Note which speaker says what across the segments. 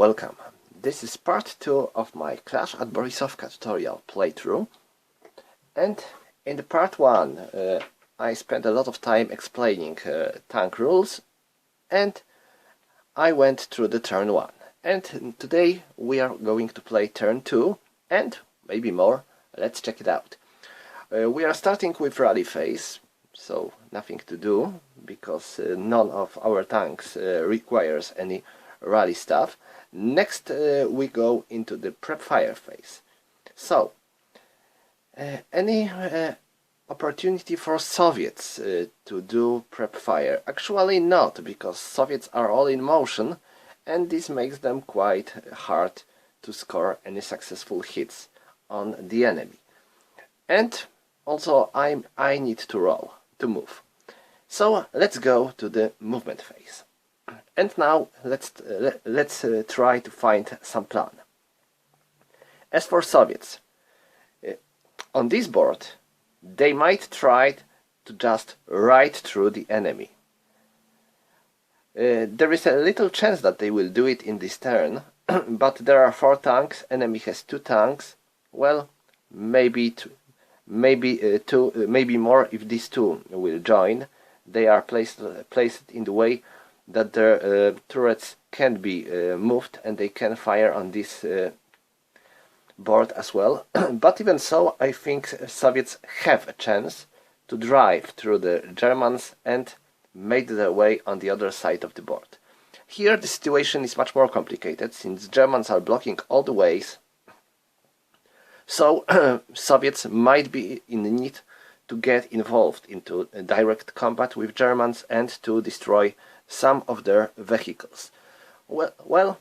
Speaker 1: welcome. This is part 2 of my Clash at Borisovka tutorial playthrough, and in the part 1 I spent a lot of time explaining tank rules, and I went through the turn 1. And today we are going to play turn 2 and maybe more. Let's check it out. We are starting with rally phase, so nothing to do because none of our tanks requires any rally stuff. Next we go into the prep fire phase. So any opportunity for Soviets to do prep fire? Actually not, because Soviets are all in motion and this makes them quite hard to score any successful hits on the enemy. And also I need to roll, to move. So let's go to the movement phase. And now let's try to find some plan. As for Soviets, on this board they might try to just ride through the enemy. There is a little chance that they will do it in this turn, but there are 4 tanks, enemy has 2 tanks. Well, maybe more if these 2 will join. They are placed in the way that their turrets can be moved and they can fire on this board as well. But even so, I think Soviets have a chance to drive through the Germans and make their way on the other side of the board. Here the situation is much more complicated, since Germans are blocking all the ways. So Soviets might be in need to get involved into direct combat with Germans and to destroy some of their vehicles. Well,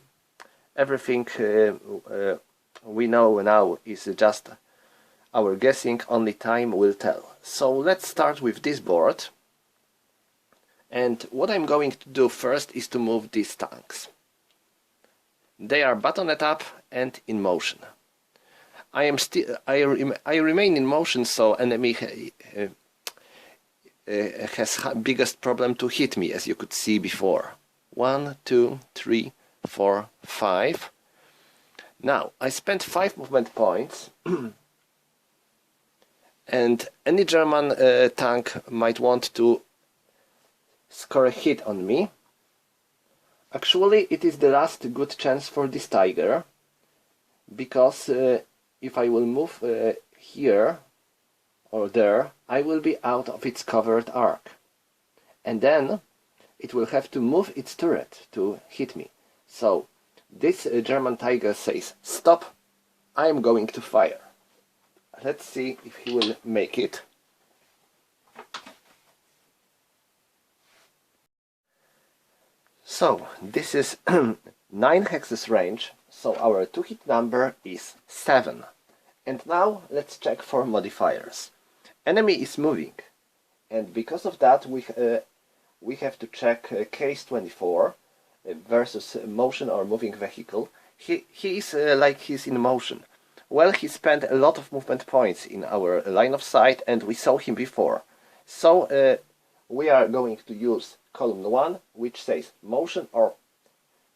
Speaker 1: everything we know now is just our guessing, only time will tell. So let's start with this board. And what I'm going to do first is to move these tanks. They are buttoned up and in motion. I remain in motion, so enemy has biggest problem to hit me, as you could see before. 1, 2, 3, 4, 5. Now I spent 5 movement points, and any German tank might want to score a hit on me. Actually, it is the last good chance for this tiger, because if I will move here or there, I will be out of its covered arc, and then it will have to move its turret to hit me. So this German tiger says, stop, I am going to fire. Let's see if he will make it. So this is 9 hexes range, so our 2-hit number is 7. And now let's check for modifiers. Enemy is moving, and because of that we have to check case 24 versus motion or moving vehicle. He is like he's in motion. Well, he spent a lot of movement points in our line of sight and we saw him before. So we are going to use column 1, which says motion or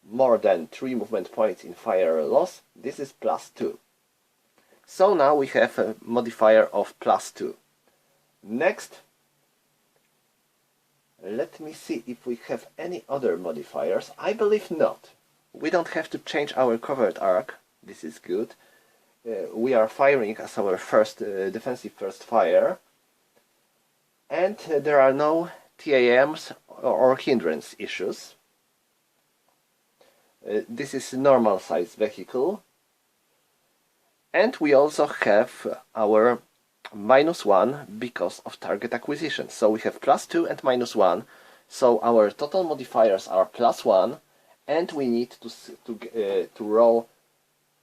Speaker 1: more than 3 movement points in fire loss. This is +2. So now we have a modifier of +2. Next, let me see if we have any other modifiers. I believe not. We don't have to change our covered arc. This is good. We are firing as our first defensive first fire, and there are no TAMs or hindrance issues. This is a normal size vehicle, and we also have our -1 because of target acquisition. So we have +2 and -1, so our total modifiers are +1, and we need to roll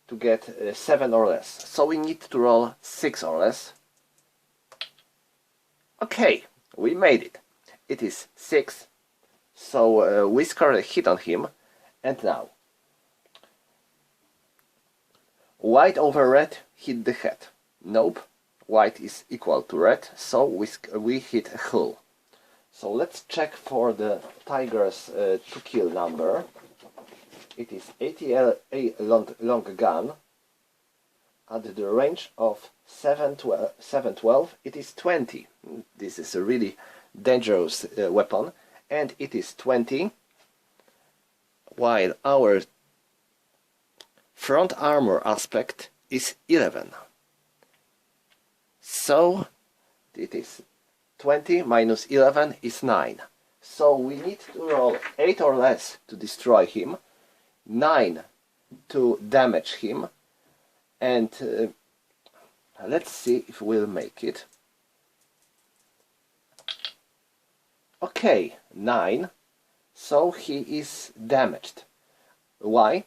Speaker 1: to get 7 or less. So we need to roll 6 or less. Okay, we made it. It is 6, so we scored a hit on him. And now white over red hit the head. Nope, white is equal to red, so we hit a hull. So let's check for the tiger's to kill number. it is 80 long gun at the range of 712. It is 20. This is a really dangerous weapon, and it is 20, while our front armor aspect is 11. So it is 20 minus 11 is 9. So we need to roll 8 or less to destroy him, 9 to damage him, and let's see if we'll make it. Okay, 9, so he is damaged. Why?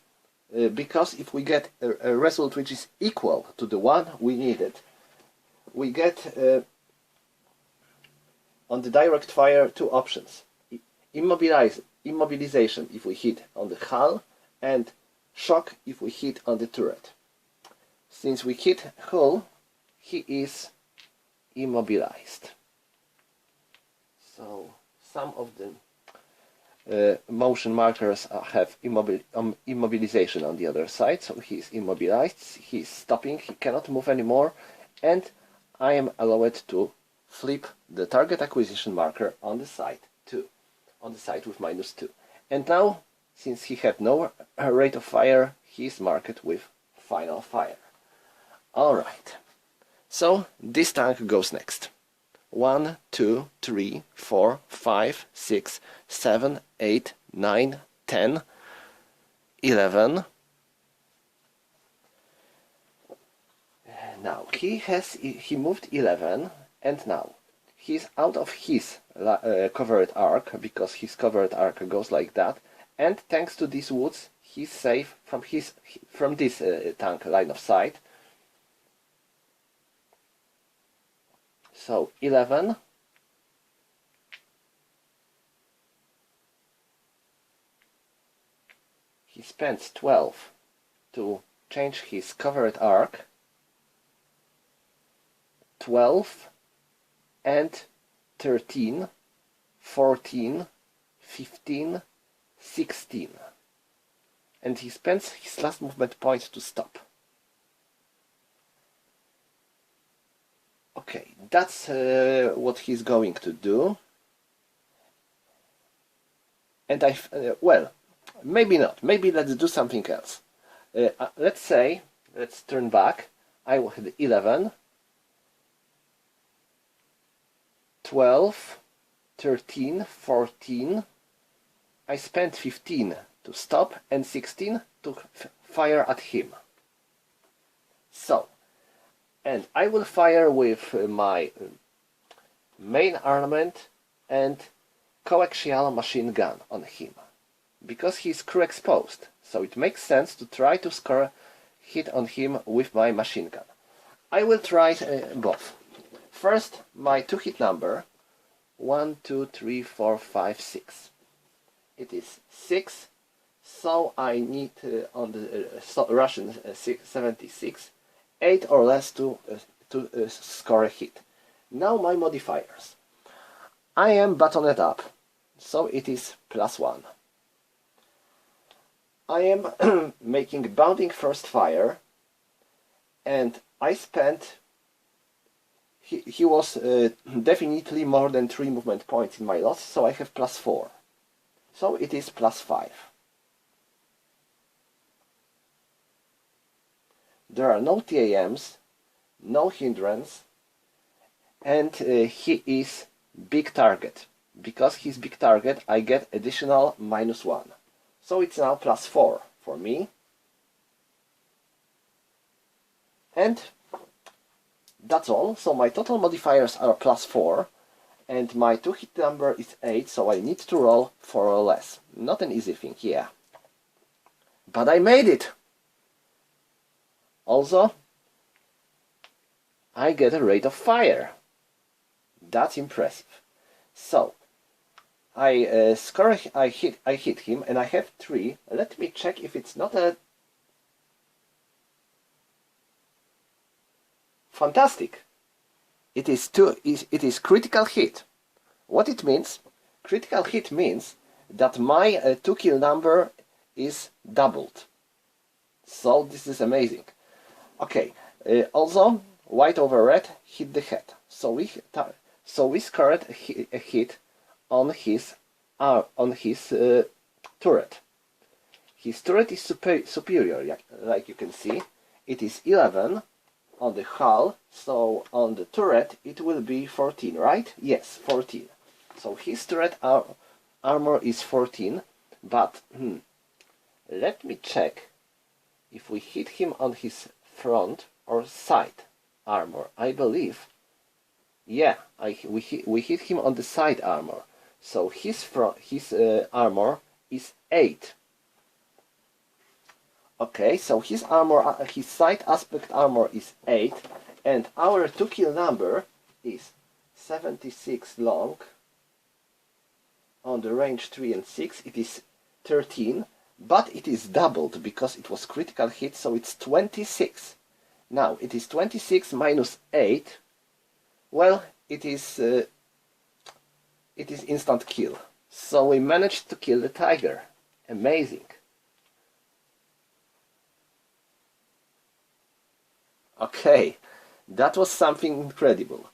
Speaker 1: Because if we get a result which is equal to the one we needed, we get on the direct fire 2 options. Immobilization if we hit on the hull, and shock if we hit on the turret. Since we hit hull, he is immobilized. So some of the motion markers have immobilization on the other side, so he is immobilized, he is stopping, he cannot move anymore, and I am allowed to flip the target acquisition marker on the side too, on the side with -2. And now, since he had no rate of fire, he is marked with final fire. Alright, so this tank goes next. 1, 2, 3, 4, 5, 6, 7, 8, 9, 10, 11. Now he moved 11, and now he's out of his covered arc, because his covered arc goes like that, and thanks to these woods he's safe from this tank line of sight. So 11, he spends 12 to change his covered arc, 12 and 13, 14, 15, 16, and he spends his last movement point to stop. Okay, that's what he's going to do. And well, maybe not. Maybe let's do something else. Let's turn back. I had 11, 12, 13, 14. I spent 15 to stop and 16 to fire at him. So, and I will fire with my main armament and coaxial machine gun on him, because he's crew exposed, so it makes sense to try to score a hit on him with my machine gun. I will try both. First, my 2-hit number, 1, 2, 3, 4, 5, 6. It is 6, so I need on the Russian 76, 8 or less to score a hit. Now my modifiers. I am buttoned up, so it is +1. I am making bounding first fire, and I spent... He was definitely more than 3 movement points in my loss, so I have +4. So it is +5. There are no TAMs, no hindrance, and he is big target. Because he's big target, I get additional -1. So it's now +4 for me. And that's all. So my total modifiers are +4, and my 2-hit number is 8, so I need to roll 4 or less. Not an easy thing, yeah. But I made it! Also, I get a rate of fire. That's impressive. So, I hit him, and I have 3. Let me check if it's not a... Fantastic! It is critical hit. What it means? Critical hit means that my 2-kill number is doubled. So this is amazing. Okay, also white over red hit the head. So we scored a hit on his turret. His turret is superior, like you can see. It is 11 on the hull, so on the turret it will be 14, right? Yes, 14. So his turret armor is 14, but let me check if we hit him on his front or side armor. I believe, yeah, we hit him on the side armor. So his armor is 8. Okay, so his side aspect armor is 8, and our 2-kill number is 76 long. On the range 3 and 6 it is 13, but it is doubled because it was critical hit, so it's 26. Now it is 26 minus 8. Well, it is instant kill. So we managed to kill the tiger. Amazing. Okay, that was something incredible.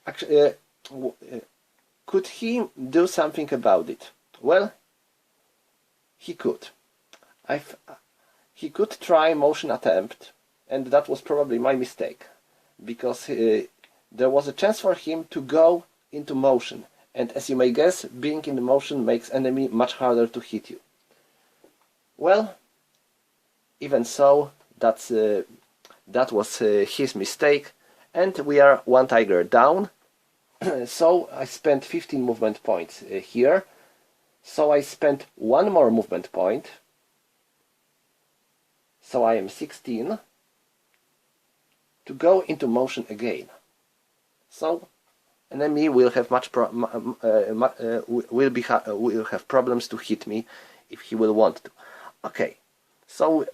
Speaker 1: Actually, could he do something about it? Well, he could. He could try motion attempt, and that was probably my mistake, because there was a chance for him to go into motion, and as you may guess, being in the motion makes enemy much harder to hit you. Well, even so, that was his mistake, and we are one tiger down. So I spent 15 movement points here. So I spent one more movement point. So I am 16 to go into motion again. So enemy will have will have problems to hit me if he will want to. Okay, so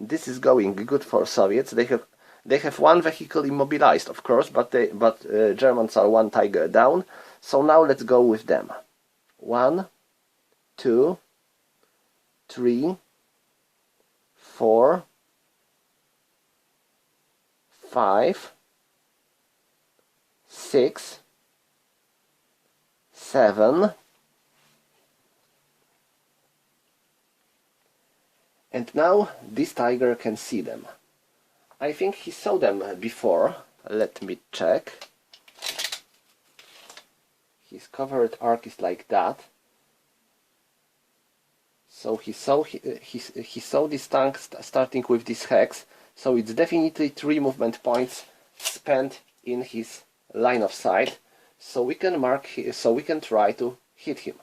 Speaker 1: this is going good for Soviets. They have one vehicle immobilized, of course, but Germans are one tiger down. So now let's go with them. 1, 2, 3, 4, 5, 6, 7, and now this tiger can see them. I think he saw them before. Let me check. His covered arc is like that. So he saw this tank starting with this hex. So it's definitely 3 movement points spent in his line of sight. So we can try to hit him.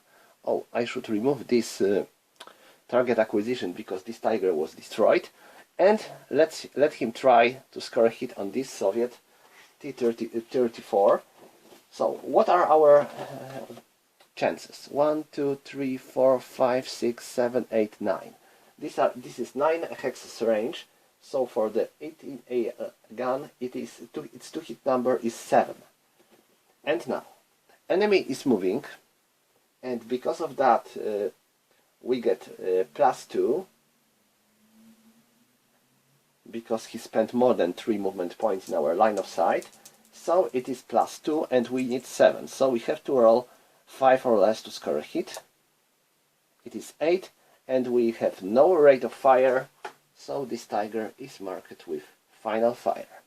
Speaker 1: Oh, I should remove this target acquisition because this tiger was destroyed. And let him try to score a hit on this Soviet T-34. So what are our chances? 1, 2, 3, 4, 5, 6, 7, 8, 9. This is 9 hexes range. So for the 18A gun, its 2-hit number is 7. And now, enemy is moving, and because of that, we get +2. Because he spent more than 3 movement points in our line of sight. So it is +2 and we need 7. So we have to roll 5 or less to score a hit. It is 8 and we have no rate of fire. So this tiger is marked with final fire.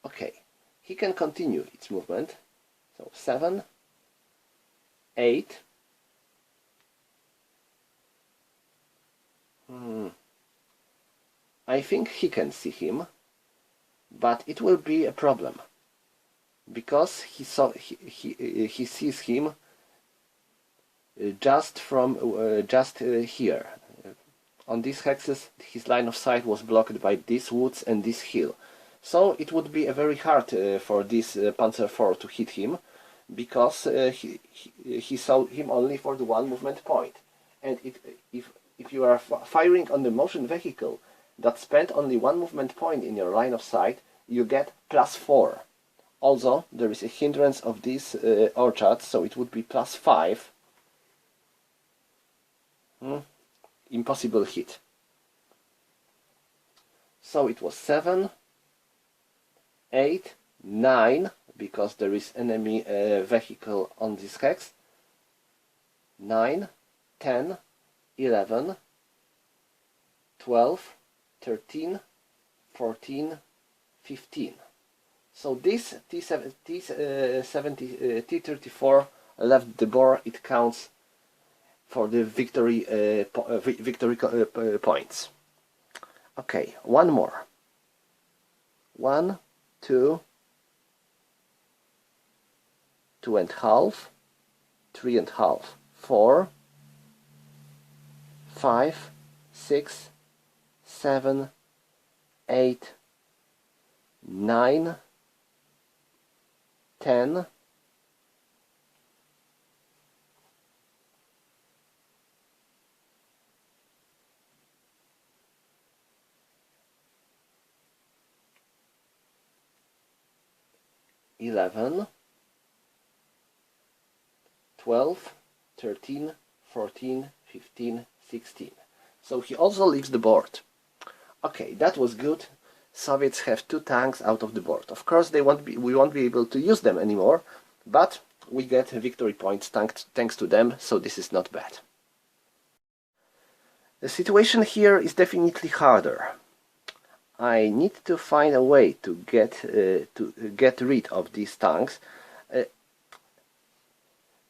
Speaker 1: Okay, he can continue its movement. So 7, 8. I think he can see him, but it will be a problem because he sees him just from here. On these hexes, his line of sight was blocked by these woods and this hill, so it would be very hard for this Panzer IV to hit him because he saw him only for the 1 movement point. And if you are firing on the motion vehicle that spent only 1 movement point in your line of sight, you get +4. Also, there is a hindrance of this orchard, so it would be +5. Impossible hit. So it was 7, 8, 9, because there is enemy vehicle on this hex. 9, 10, 11, 12, 13, 14, 15. So this T34 left the board. It counts for the victory points. Okay, one more. 1, 2, 2.5, 3.5, 4, 5, 6, 7, 8, 9, 10, 11, 12, 13, 14, 15, 16. So he also leaves the board. Okay, that was good. Soviets have 2 tanks out of the board. Of course, we won't be able to use them anymore, but we get victory points thanks to them, so this is not bad. The situation here is definitely harder. I need to find a way to get rid of these tanks.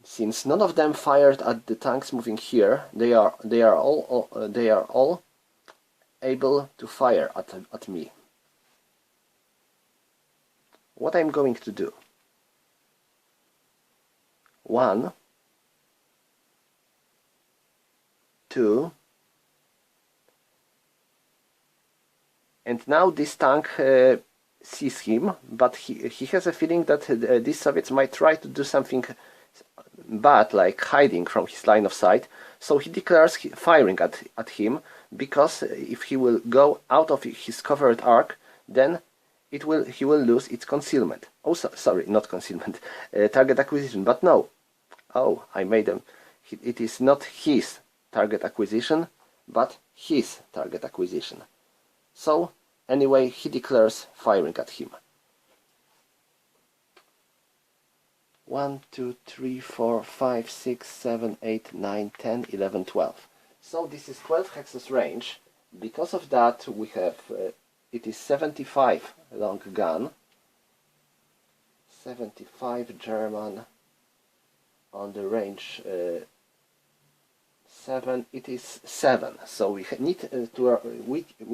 Speaker 1: Since none of them fired at the tanks moving here, they are all able to fire at me. What I'm going to do? 1, 2, and now this tank sees him, but he has a feeling that these Soviets might try to do something bad, like hiding from his line of sight, so he declares firing at him, because if he will go out of his covered arc, then he will lose its concealment. Oh, sorry, not concealment, target acquisition, but no. Oh, I made them. It is not his target acquisition, but his target acquisition. So, anyway, he declares firing at him. 1, 2, 3, 4, 5, 6, 7, 8, 9, 10, 11, 12. So this is 12 hexes range. Because of that, we have it is 75 long gun, 75 German on the range 7. It is 7. So we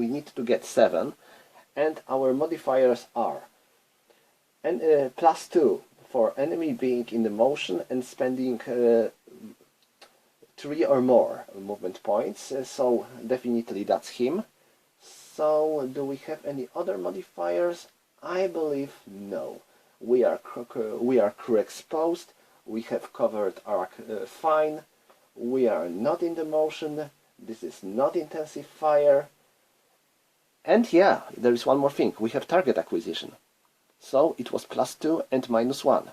Speaker 1: need to get 7, and our modifiers are and +2 for enemy being in the motion and spending 3 or more movement points. So definitely that's him. So do we have any other modifiers? I believe no. We are crew exposed. We have covered arc fine. We are not in the motion. This is not intensive fire. And yeah, there is one more thing. We have target acquisition. So it was +2 and -1.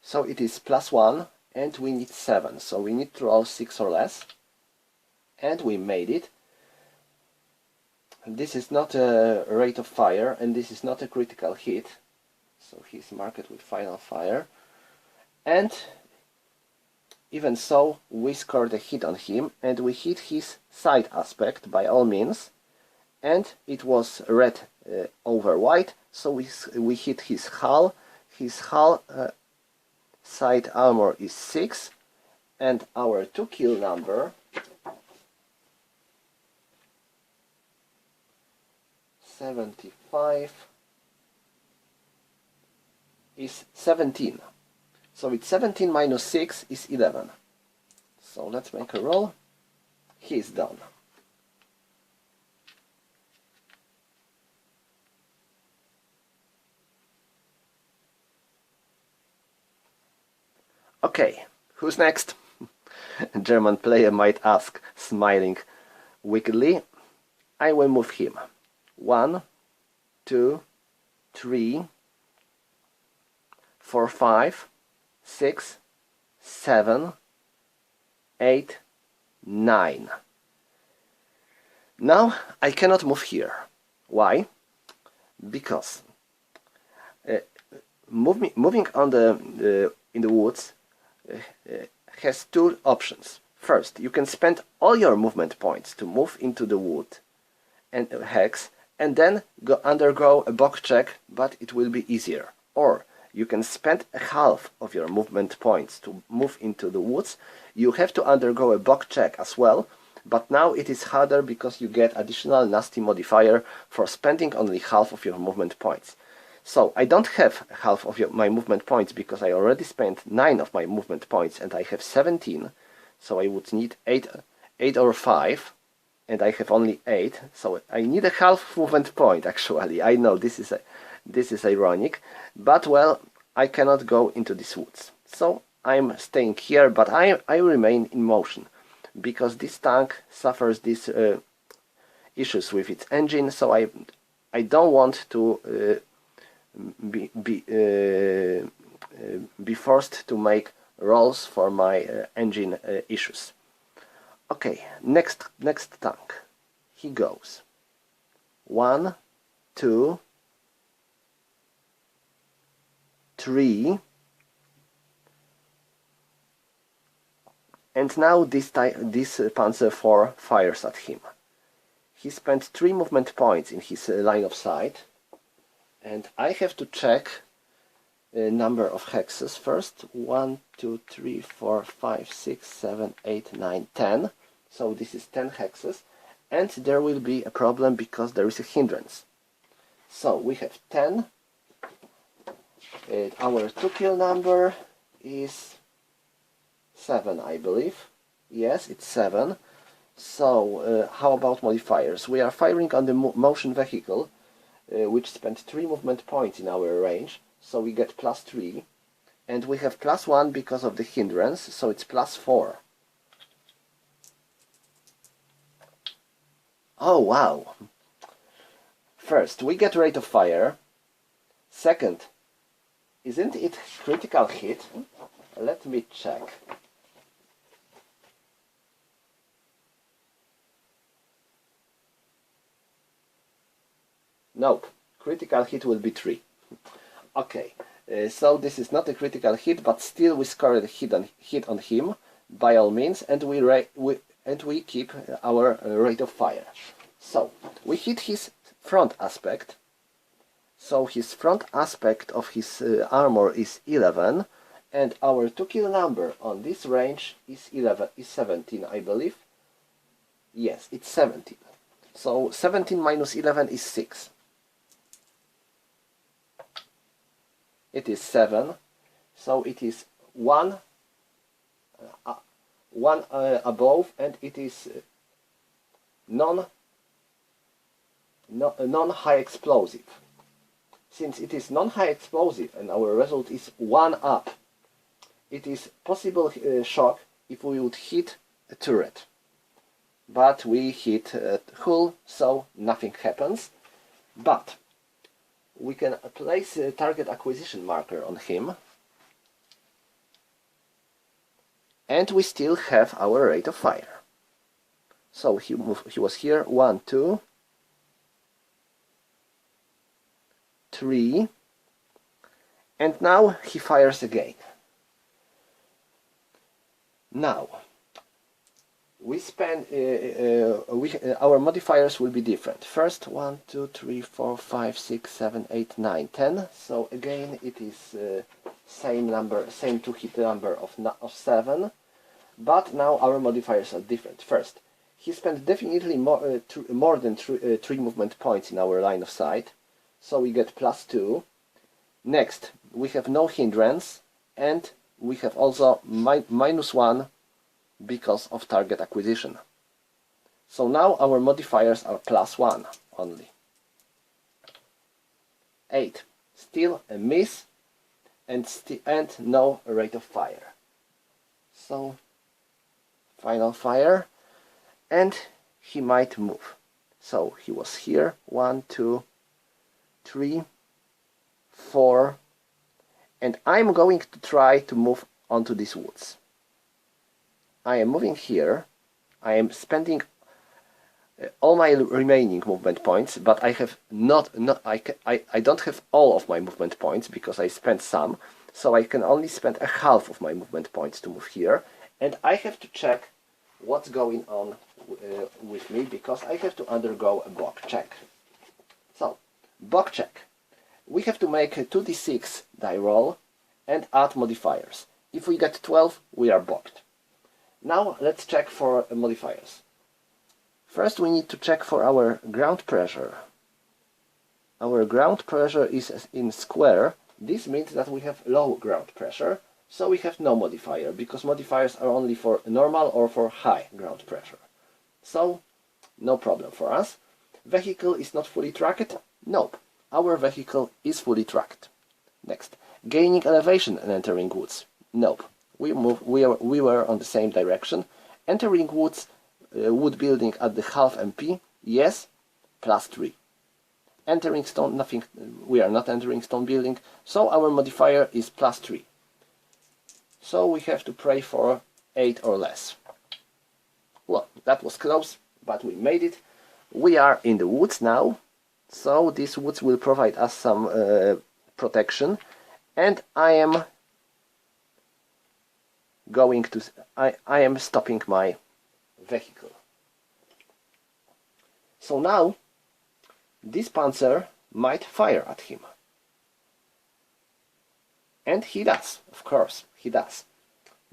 Speaker 1: So it is +1 and we need 7. So we need to roll 6 or less. And we made it. This is not a rate of fire, and this is not a critical hit. So he's marked with final fire. And even so, we scored a hit on him, and we hit his side aspect by all means. And it was red over white, so we hit his hull. His hull side armor is 6, and our 2 kill number (75) is 17. So it's 17 minus 6 is 11. So let's make a roll. He's done. Okay, who's next? A German player might ask, smiling wickedly. I will move him. 1, 2, 3, 4, 5, 6, 7, 8, 9. Now I cannot move here. Why? Because moving on in the woods has two options. First, you can spend all your movement points to move into the wood and hex, and then undergo a box check, but it will be easier. Or you can spend half of your movement points to move into the woods. You have to undergo a box check as well, but now it is harder because you get additional nasty modifier for spending only half of your movement points. So I don't have half of my movement points because I already spent 9 of my movement points and I have 17, so I would need 8 or 5, and I have only 8, so I need a half movement point actually. I know this is ironic, but well, I cannot go into these woods. So I'm staying here, but I remain in motion because this tank suffers these issues with its engine, so I don't want to be forced to make rolls for my engine issues. Okay, next tank. He goes. 1, 2, 3, and now this Panzer IV fires at him. He spent 3 movement points in his line of sight, and I have to check a number of hexes first. 1, 2, 3, 4, 5, 6, 7, 8, 9, 10. So this is 10 hexes, and there will be a problem because there is a hindrance. So we have 10. Our 2 kill number is 7, I believe. Yes, it's 7. So how about modifiers? We are firing on the motion vehicle, which spent 3 movement points in our range, so we get +3, and we have +1 because of the hindrance, so it's +4. Oh wow! First, we get rate of fire. Second, isn't it critical hit? Let me check. Nope, critical hit will be 3. Okay, so this is not a critical hit, but still we scored a hit on him by all means, and we keep our rate of fire. So we hit his front aspect. So his front aspect of his armor is 11, and our 2 kill number on this range is 17, I believe. Yes, it's 17. So 17 minus 11 is 6. It is 7, so it is 1 above, and it is non-high explosive. Since it is non-high explosive and our result is 1 up, it is possible shock if we would hit a turret. But we hit a hull, so nothing happens. But we can place a target acquisition marker on him, and we still have our rate of fire. So he was here, 1, 2, 3, and now he fires again. Now we spend our modifiers will be different. First 1, 2, 3, 4, 5, 6, 7, 8, 9, 10. So again it is same 2 hit number of 7, but now our modifiers are different. First, he spent definitely more than 3 movement points in our line of sight, so we get +2. Next, we have no hindrance, and we have also -1 because of target acquisition. So now our modifiers are +1 only. 8. Still a miss, and no rate of fire. So final fire, and he might move. So he was here, 1, 2, 3, 4, and I'm going to try to move onto these woods. I am moving here. I am spending all my remaining movement points, but I have I don't have all of my movement points because I spent some, so I can only spend a half of my movement points to move here, and I have to check what's going on with me because I have to undergo a block check. So, block check. We have to make a 2d6 die roll and add modifiers. If we get 12, we are blocked. Now let's check for modifiers. First we need to check for our ground pressure. Our ground pressure is in square. This means that we have low ground pressure, so we have no modifier, because modifiers are only for normal or for high ground pressure. So, no problem for us. Vehicle is not fully tracked? Nope. Our vehicle is fully tracked. Next, gaining elevation and entering woods. Nope. We were on the same direction. Entering woods, wood building at the half MP, yes, +3. Entering stone, nothing, we are not entering stone building, so our modifier is +3. So we have to pray for 8 or less. Well, that was close, but we made it. We are in the woods now, so these woods will provide us some protection, and I am going to, I am stopping my vehicle. So now this panzer might fire at him. And he does, of course, he does.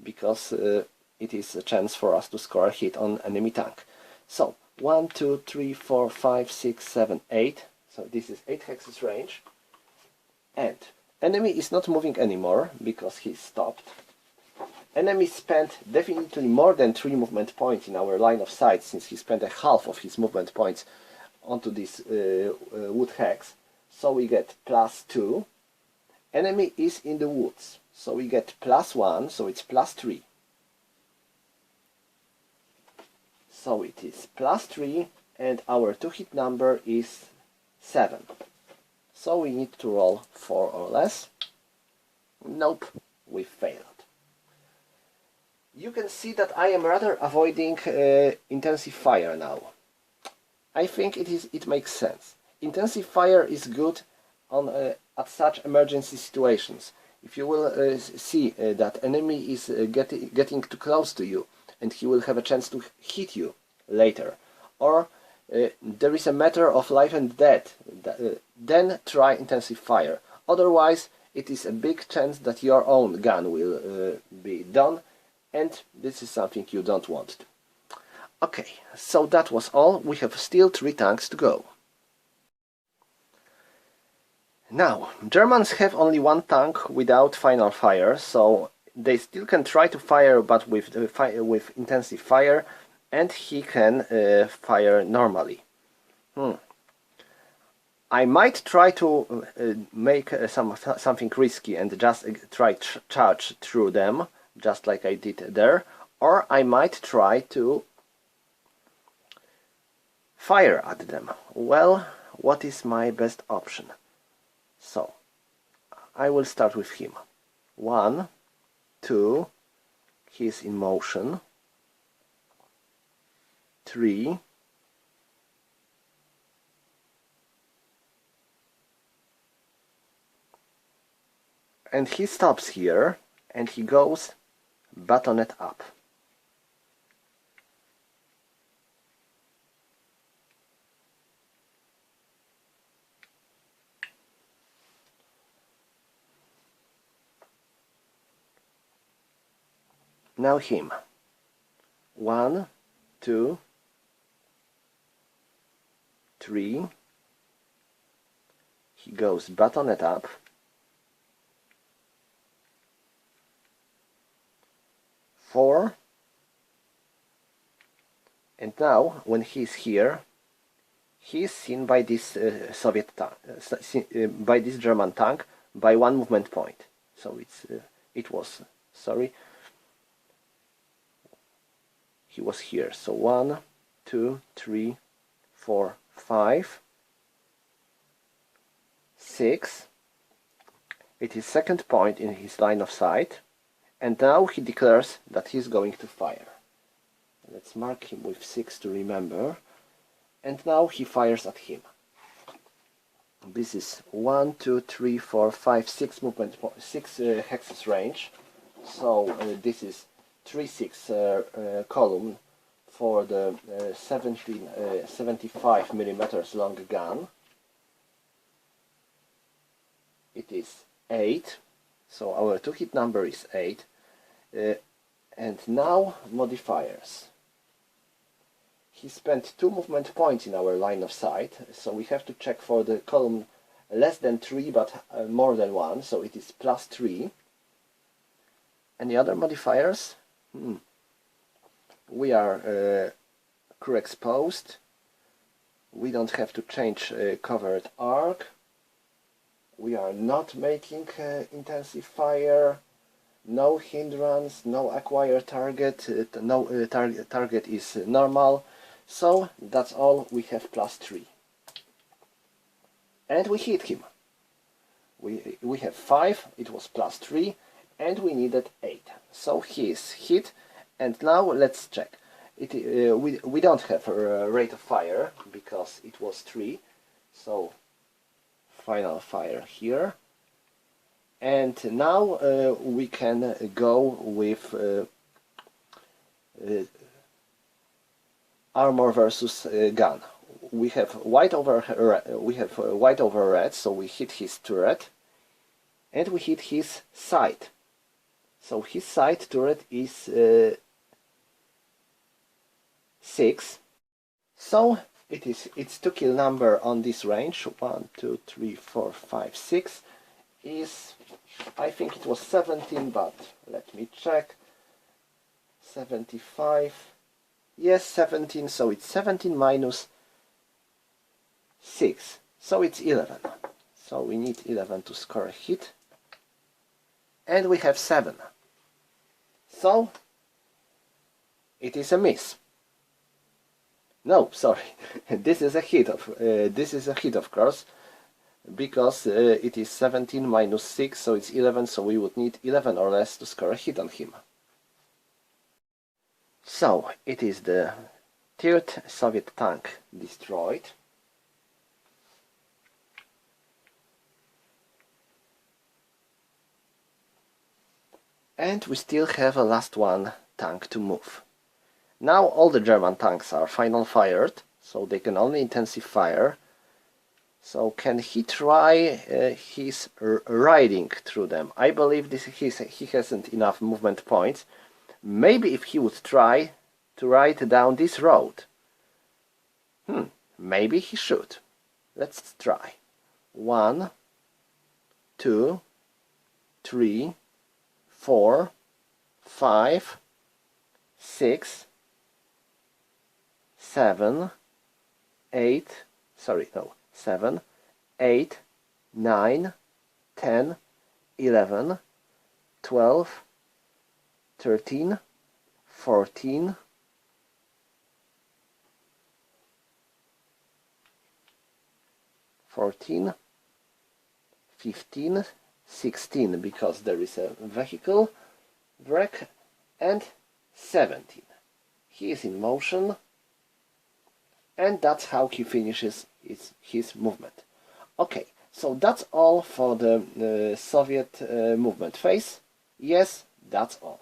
Speaker 1: Because it is a chance for us to score a hit on enemy tank. So 1, 2, 3, 4, 5, 6, 7, 8. So this is 8 hexes range. And enemy is not moving anymore because he stopped. Enemy spent definitely more than 3 movement points in our line of sight, since he spent a half of his movement points onto this wood hex. So we get +2. Enemy is in the woods, so we get +1, so it's +3. So it is +3, and our 2-hit number is 7. So we need to roll 4 or less. Nope, we failed. You can see that I am rather avoiding intensive fire now. I think it makes sense. Intensive fire is good on at such emergency situations. If you will see that enemy is getting too close to you, and he will have a chance to hit you later, or there is a matter of life and death, then try intensive fire. Otherwise, it is a big chance that your own gun will be done, and this is something you don't want to. Okay, so that was all. We have still 3 tanks to go. Now, Germans have only 1 tank without final fire, so they still can try to fire, but with intensive fire, and he can fire normally. I might try to make something risky and just try charge through them, just like I did there, or I might try to fire at them. Well, what is my best option? So, I will start with him. 1, 2, he's in motion. 3, and he stops here, and he goes bayonet up. Now him. 1, 2, 3. He goes bayonet up. 4. And now, when he's here, he is seen by this Soviet tank, by this German tank, by 1 movement point. So he was here. So 1, 2, 3, 4, 5, 6. It is 2nd point in his line of sight, and now he declares that he's going to fire. Let's mark him with 6 to remember. And now he fires at him. This is 1, 2, 3, 4, 5, 6 movement, 6 hexes range. So this is 3/6 column for the 75 millimeters long gun. It is 8. So our to-hit number is 8. And now modifiers. He spent 2 movement points in our line of sight, so we have to check for the column less than 3 but more than 1, so it is +3. Any other modifiers? We are crew exposed. We don't have to change covered arc. We are not making intensive fire. No hindrance, no acquire target, no target is normal. So that's all, we have +3. And we hit him. We have 5, it was +3, and we needed 8. So he is hit, and now let's check. We don't have a rate of fire, because it was 3. So final fire here. And now we can go with armor versus gun. We have white over red, so we hit his turret, and we hit his sight. So his sight turret is 6. So its to kill number on this range 1, 2, 3, 4, 5, 6 is, I think it was 17, but let me check. 75. Yes, 17, so it's 17 minus 6, so it's 11. So we need 11 to score a hit, and we have 7. So it is a miss. No, sorry, this is a hit of course, because it is 17 minus 6, so it's 11, so we would need 11 or less to score a hit on him. So it is the 3rd Soviet tank destroyed. And we still have a last one tank to move. Now all the German tanks are final fired, so they can only intensive fire. So can he try his riding through them? I believe he hasn't enough movement points. Maybe if he would try to ride down this road. Maybe he should. Let's try. 1, 2, 3, 4, 5, 6, 7, 8, 7, 8, 9, 10, 11, 12, 13, 14, 15, 16, because there is a vehicle wreck, and 17. He is in motion, and that's how he finishes his movement. Okay, so that's all for the Soviet movement phase. Yes, that's all.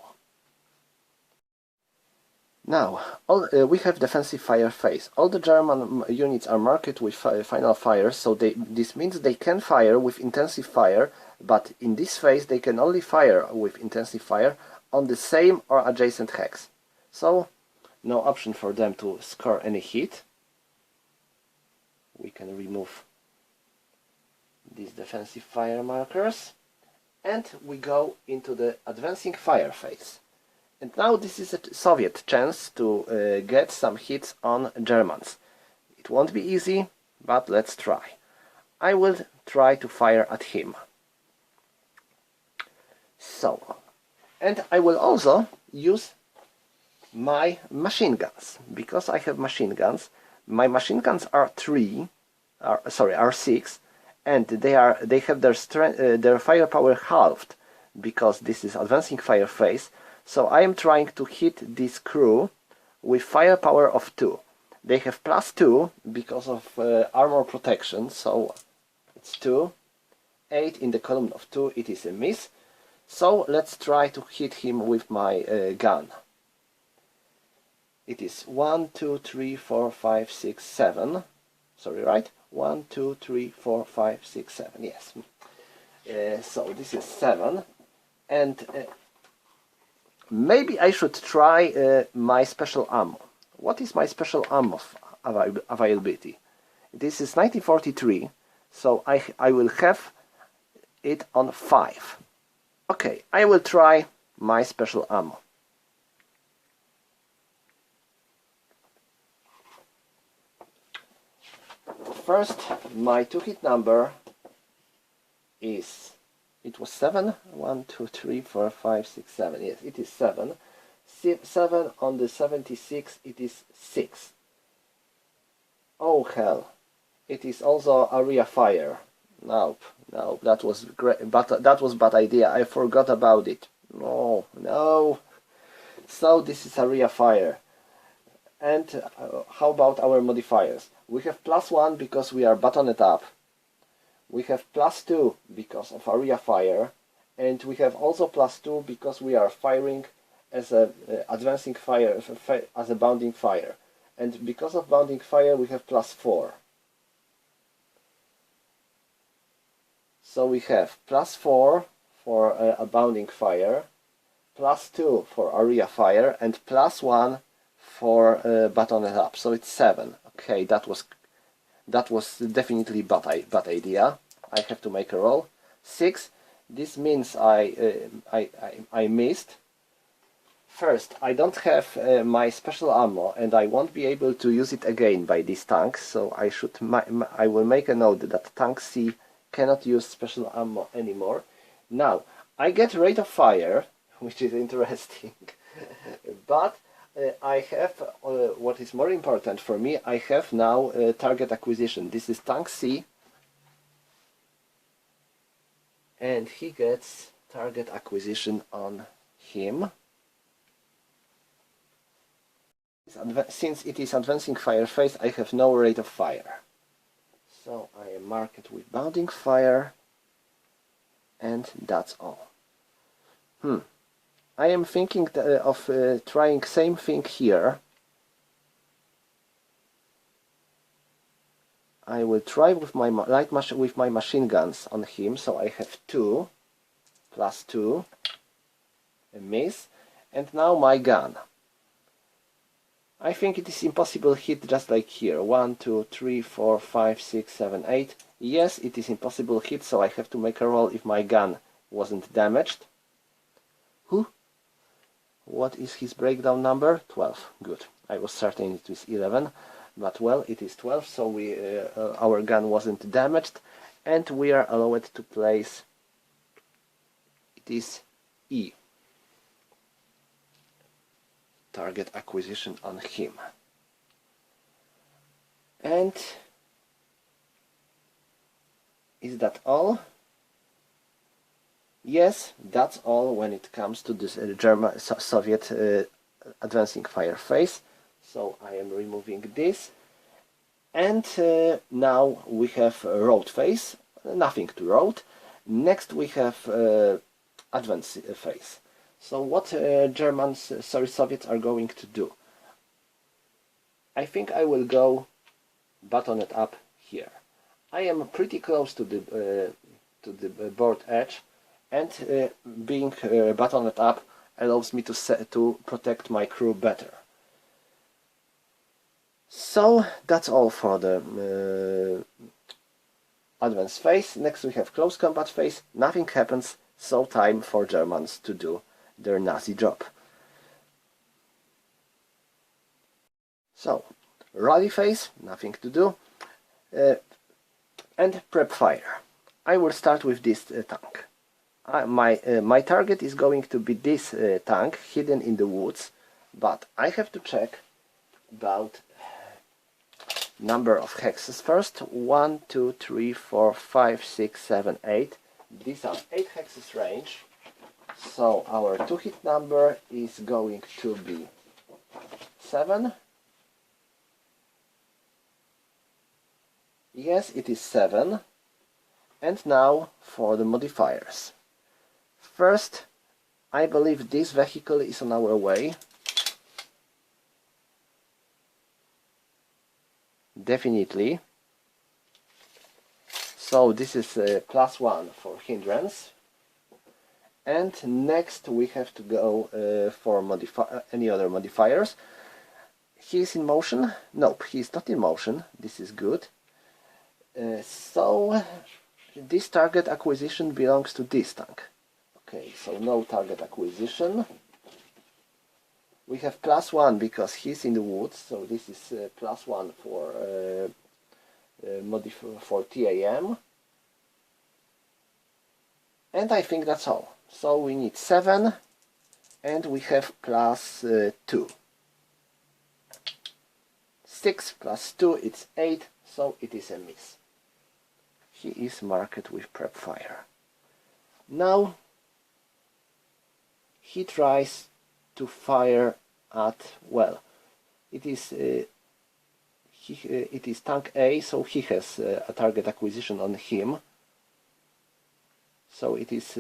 Speaker 1: Now, we have defensive fire phase. All the German units are marked with final fire, so this means they can fire with intensive fire, but in this phase they can only fire with intensive fire on the same or adjacent hex. So, no option for them to score any hit. We can remove these defensive fire markers, and we go into the advancing fire phase. And now this is a Soviet chance to get some hits on Germans. It won't be easy, but let's try. I will try to fire at him. So, and I will also use my machine guns, because I have machine guns. My machine guns are 6, and they have their firepower halved, because this is advancing fire phase. So I am trying to hit this crew with firepower of 2. They have +2 because of armor protection, so it's 2. 8 in the column of 2, it is a miss. So let's try to hit him with my gun. It is 1, 2, 3, 4, 5, 6, 7. Sorry, right? 1, 2, 3, 4, 5, 6, 7. Yes. So this is 7. And maybe I should try my special ammo. What is my special ammo availability? This is 1943, so I will have it on 5. Okay, I will try my special ammo. First, my 2-hit number is, it was 7. 1, 2, 3, 4, 5, 6, 7. Yes, it is 7. 7 on the 76, it is 6. Oh hell, it is also area fire. Nope, that was great, but that was bad idea. I forgot about it. No. So this is area fire. And how about our modifiers? We have +1 because we are buttoned up. We have +2 because of area fire, and we have also +2 because we are firing as a advancing fire, as a bounding fire. And because of bounding fire, we have +4. So we have +4 for a bounding fire, +2 for area fire, and +1 for buttoned up. So it's 7. Okay, that was definitely bad idea. I have to make a roll. 6. This means I missed. First, I don't have my special ammo, and I won't be able to use it again by this tank. So I will make a note that tank C cannot use special ammo anymore. Now I get rate of fire, which is interesting, but I have what is more important for me. I have now target acquisition. This is tank C, and he gets target acquisition on him. Since it is advancing fire phase, I have no rate of fire. So I mark it with bounding fire, and that's all. I am thinking of trying same thing here. I will try with my machine guns on him. So I have 2 +2, a miss, and now my gun. I think it is impossible hit just like here. 1, 2, 3, 4, 5, 6, 7, 8. Yes, it is impossible hit, so I have to make a roll if my gun wasn't damaged. What is his breakdown number? 12. Good. I was certain it was 11, but well, it is 12, so our gun wasn't damaged, and we are allowed to place, it is E. Target acquisition on him. And is that all? Yes, that's all when it comes to this Soviet advancing fire phase. So I am removing this, and now we have road phase. Nothing to road. Next we have advance phase. So what Soviets are going to do? I think I will go buttoned up here. I am pretty close to the board edge, and being buttoned up allows me to protect my crew better. So that's all for the advance phase. Next we have close combat phase. Nothing happens, so time for Germans to do their Nazi job. So, rally phase, nothing to do, and prep fire. I will start with this tank. My target is going to be this tank hidden in the woods, but I have to check about number of hexes first. 1, 2, 3, 4, 5, 6, 7, 8. These are 8 hexes range. So our 2-hit number is going to be 7. Yes, it is 7. And now for the modifiers. First, I believe this vehicle is on our way. Definitely. So this is +1 for hindrance. And next we have to go for any other modifiers. He is in motion? Nope, he is not in motion. This is good. So this target acquisition belongs to this tank. Okay, so no target acquisition. We have +1 because he's in the woods, so this is +1 for TAM. And I think that's all. So we need 7 and we have +2. 6 + 2, it's 8, so it is a miss. He is marked with prep fire. Now he tries to fire at, well, it is tank A, so he has a target acquisition on him. So it is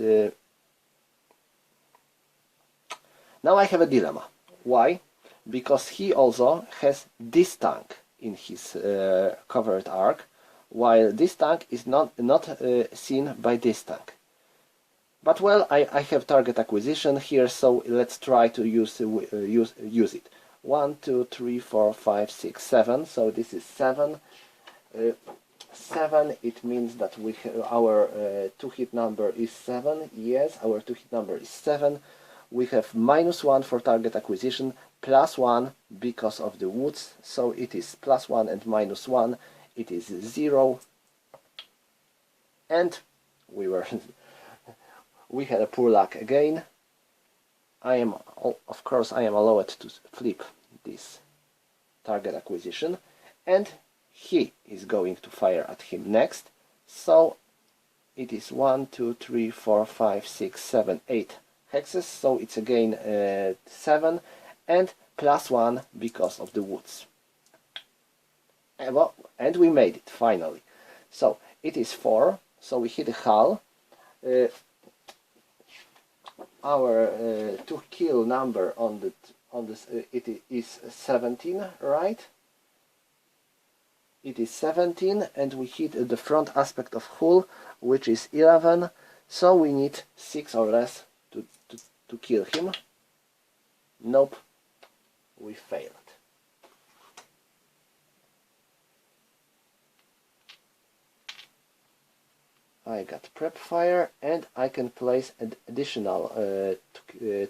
Speaker 1: now I have a dilemma. Why? Because he also has this tank in his covered arc, while this tank is not seen by this tank. But well, I have target acquisition here, so let's try to use it. 1, 2, 3, 4, 5, 6, 7. So this is 7. 7. It means that our 2-hit number is 7. Yes, our 2-hit number is 7. We have -1 for target acquisition, +1 because of the woods. So it is +1 and -1. It is 0. And we were we had a poor luck again. Of course, I am allowed to flip this target acquisition, and he is going to fire at him next. So it is 1, 2, 3, 4, 5, 6, 7, 8 hexes. So it's again 7 and +1 because of the woods. And we made it finally. So it is 4. So we hit the hull. Our to kill number on this it is 17, right? It is 17, and we hit the front aspect of hull, which is 11. So we need 6 or less to kill him. Nope, we failed. I got prep fire, and I can place an additional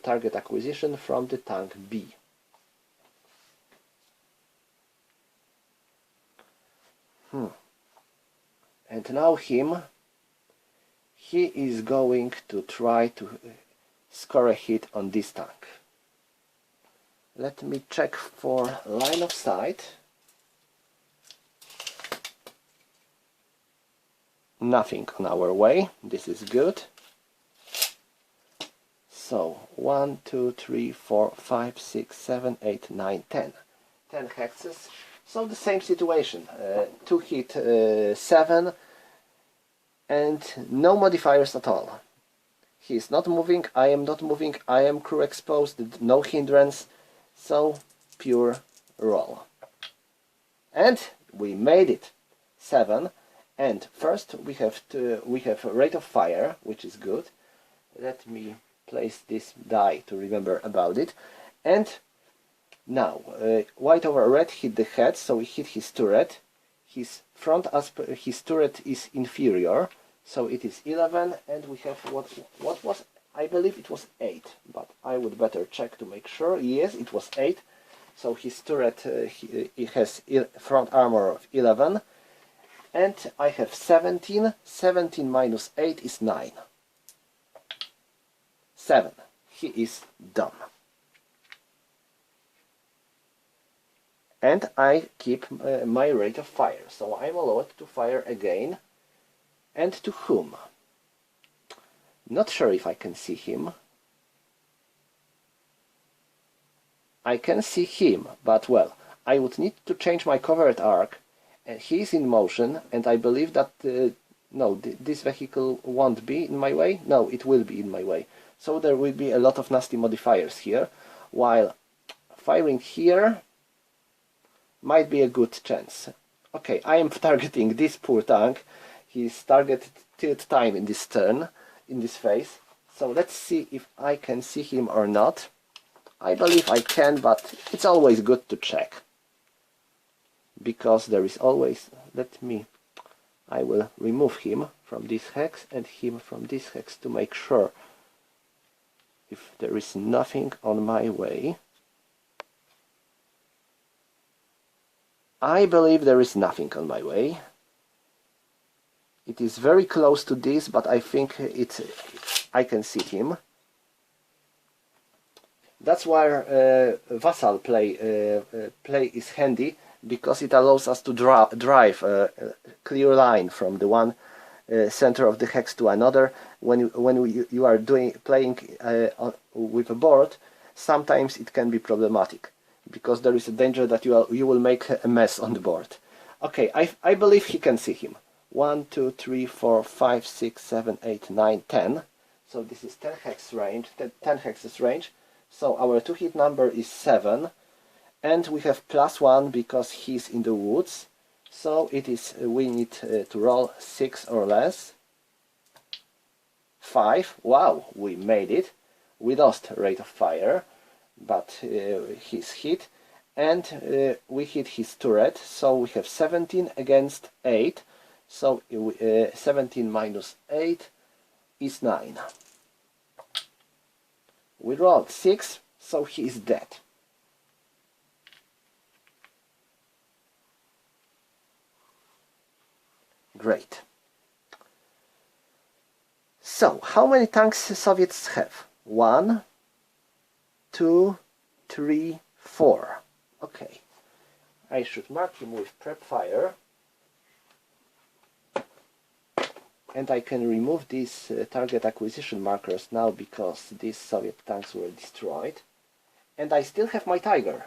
Speaker 1: target acquisition from the tank B. And now he is going to try to score a hit on this tank. Let me check for line of sight. Nothing on our way. This is good. So 1, 2, 3, 4, 5, 6, 7, 8, 9, 10. 10 hexes. So the same situation. 2 hit 7 and no modifiers at all. He is not moving, I am not moving, I am crew exposed, no hindrance. So pure roll. And we made it. 7. And first we have rate of fire, which is good. Let me place this die to remember about it. And now white over red hit the head, so we hit his turret. His turret is inferior, so it is 11, and we have what was, I believe it was 8, but I would better check to make sure. Yes, it was 8. So his turret he has front armor of 11. And I have 17. 17 minus 8 is 9. 7. He is done. And I keep my rate of fire. So I'm allowed to fire again. And to whom? Not sure if I can see him. I can see him, but well, I would need to change my covered arc, and he is in motion, and I believe that no, this vehicle won't be in my way. No, it will be in my way. So there will be a lot of nasty modifiers here, while firing here might be a good chance. Okay, I am targeting this poor tank. He's targeted third time in this turn, in this phase. So let's see if I can see him or not. I believe I can, but it's always good to check. Because there is always... I will remove him from this hex and him from this hex to make sure if there is nothing on my way. I believe there is nothing on my way. It is very close to this, but I think I can see him. That's why vassal play is handy, because it allows us to drive a clear line from the one center of the hex to another. When you are playing with a board, sometimes it can be problematic, because there is a danger that you will make a mess on the board. Okay, I believe he can see him. 1, 2, 3, 4, 5, 6, 7, 8, 9, 10. So this is 10 hex range, 10 hexes range. So our 2-hit number is 7, and we have +1 because he's in the woods. So it is we need to roll 6 or less. 5. Wow, we made it. We lost rate of fire, but he's hit, and we hit his turret. So we have 17 against 8. So 17 minus 8 is 9. We rolled 6, so he is dead. Great. So, how many tanks the Soviets have? 1, 2, 3, 4. Okay. I should mark him with prep fire. And I can remove these target acquisition markers now, because these Soviet tanks were destroyed. And I still have my Tiger.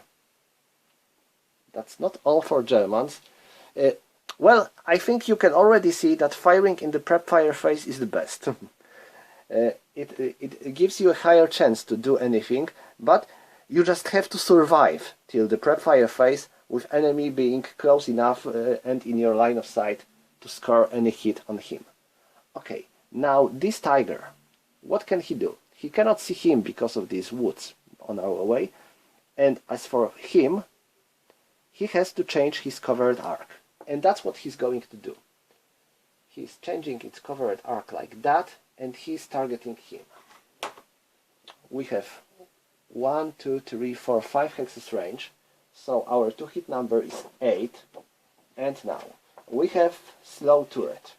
Speaker 1: That's not all for Germans. Well, I think you can already see that firing in the prep fire phase is the best. It gives you a higher chance to do anything, but you just have to survive till the prep fire phase with enemy being close enough and in your line of sight to score any hit on him. Okay, now this Tiger, what can he do? He cannot see him because of these woods on our way, and as for him, he has to change his covered arc, and that's what he's going to do. He's changing its covered arc like that, and he's targeting him. We have 1, 2, 3, 4, 5 hexes range, so our 2-hit number is 8, and now we have slow turret.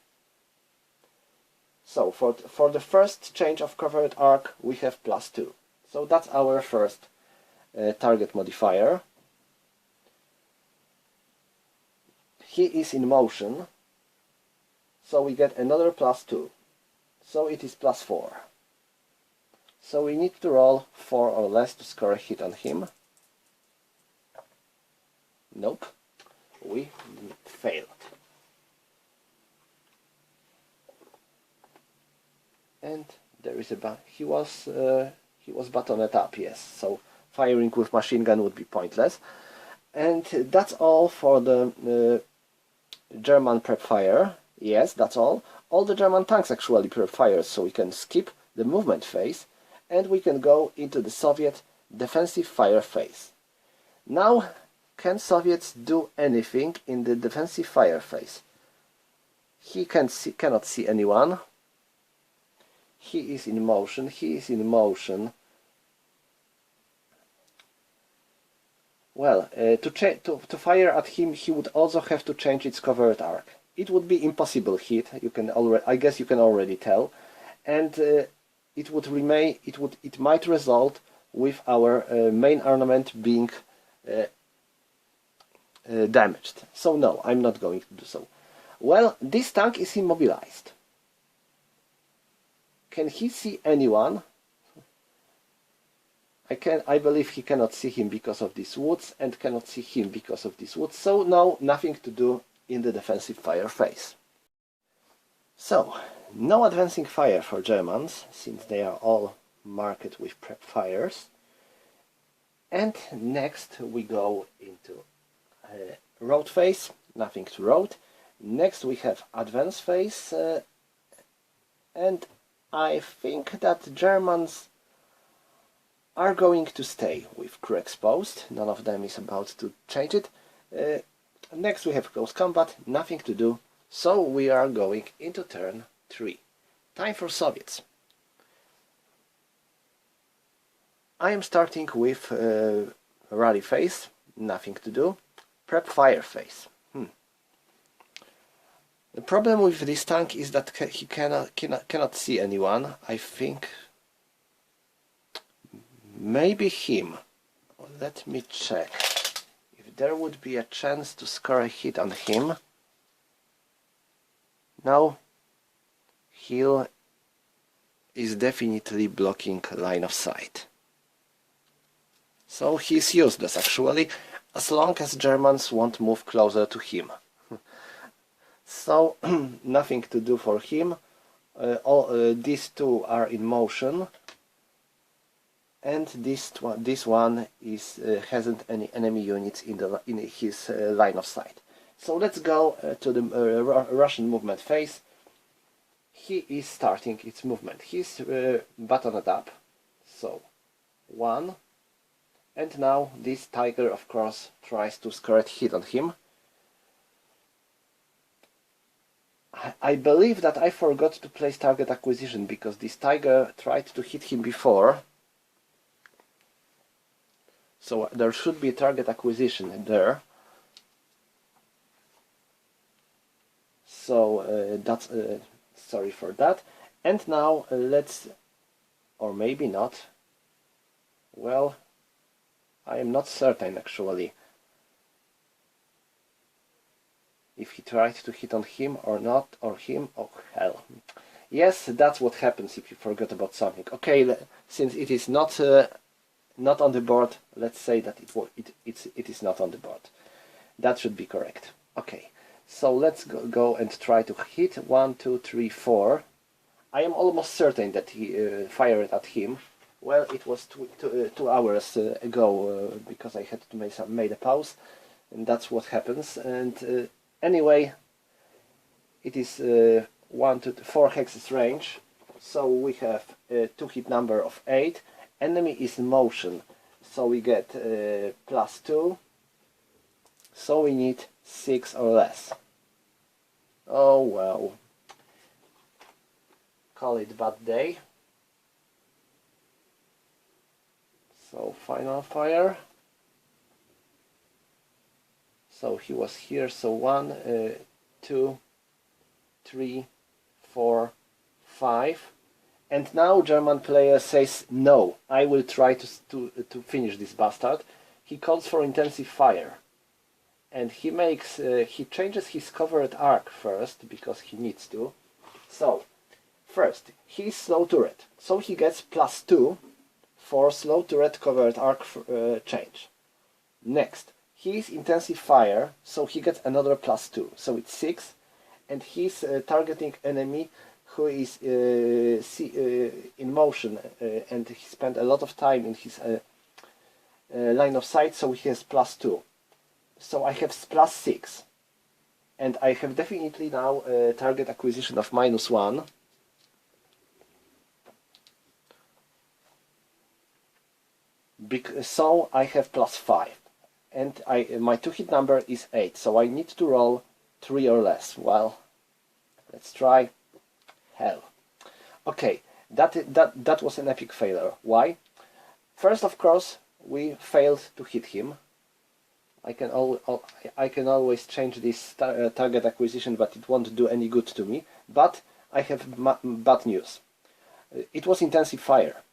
Speaker 1: So for the first change of covered arc we have +2. So that's our first target modifier. He is in motion, so we get another +2. So it is +4. So we need to roll 4 or less to score a hit on him. Nope, we failed. And there is he was buttoned up, yes. So firing with machine gun would be pointless. And that's all for the German prep fire. Yes, that's all. All the German tanks actually prep fire, so we can skip the movement phase and we can go into the Soviet defensive fire phase. Now, can Soviets do anything in the defensive fire phase? He cannot see anyone. He is in motion, he is in motion. Well, to fire at him, he would also have to change its covered arc. It would be impossible hit. I guess you can already tell, and it might result with our main armament being damaged. So no, I'm not going to do so. Well, this tank is immobilized. Can he see anyone? I believe he cannot see him because of these woods, and cannot see him because of these woods, so no, nothing to do in the defensive fire phase. So, no advancing fire for Germans, since they are all marked with prep fires. And next we go into road phase, nothing to road. Next we have advance phase, and I think that Germans are going to stay with crew exposed. None of them is about to change it. Next we have close combat, nothing to do, so we are going into turn 3. Time for Soviets. I am starting with rally phase, nothing to do. Prep fire phase. The problem with this tank is that he cannot see anyone. I think maybe him. Let me check. If there would be a chance to score a hit on him. No. He is definitely blocking line of sight. So he's useless actually, as long as Germans won't move closer to him. So nothing to do for him. These two are in motion, and this one is hasn't any enemy units in his line of sight. So let's go to the Russian movement phase. He is starting its movement. He's buttoned up. So 1, and now this tiger of course tries to score a hit on him. I believe that I forgot to place target acquisition because this tiger tried to hit him before. So there should be target acquisition there. So that's sorry for that. And now let's, or maybe not. Well, I am not certain actually if he tried to hit on him or not, or him. Oh hell. Yes, that's what happens if you forget about something. Okay, since it is not on the board, let's say that it is not on the board. That should be correct. Okay, so let's go and try to hit 1, 2, 3, 4. I am almost certain that he fired at him. Well, it was 2 hours ago because I had to make a pause, and that's what happens. And anyway, it is 1 to 4 hexes range, so we have a 2-hit number of 8. Enemy is in motion, so we get +2. So we need 6 or less. Oh well. Call it bad day. So final fire. So he was here, so 1, 2, 3, 4, 5. And now German player says, no, I will try to finish this bastard. He calls for intensive fire. And he changes his covered arc first, because he needs to. So, first, he's slow turret. So he gets +2 for slow turret covered arc change. Next, he's intensive fire, so he gets another +2. So it's 6. And he's targeting enemy who is in motion, and he spent a lot of time in his line of sight, so he has +2. So I have +6, and I have definitely now target acquisition of -1. So I have +5, and my 2-hit number is 8, so I need to roll 3 or less. Well, let's try. Hell. Okay, that was an epic failure. Why? First, of course, we failed to hit him. I can always change this target acquisition, but it won't do any good to me. But I have bad news. It was intensive fire.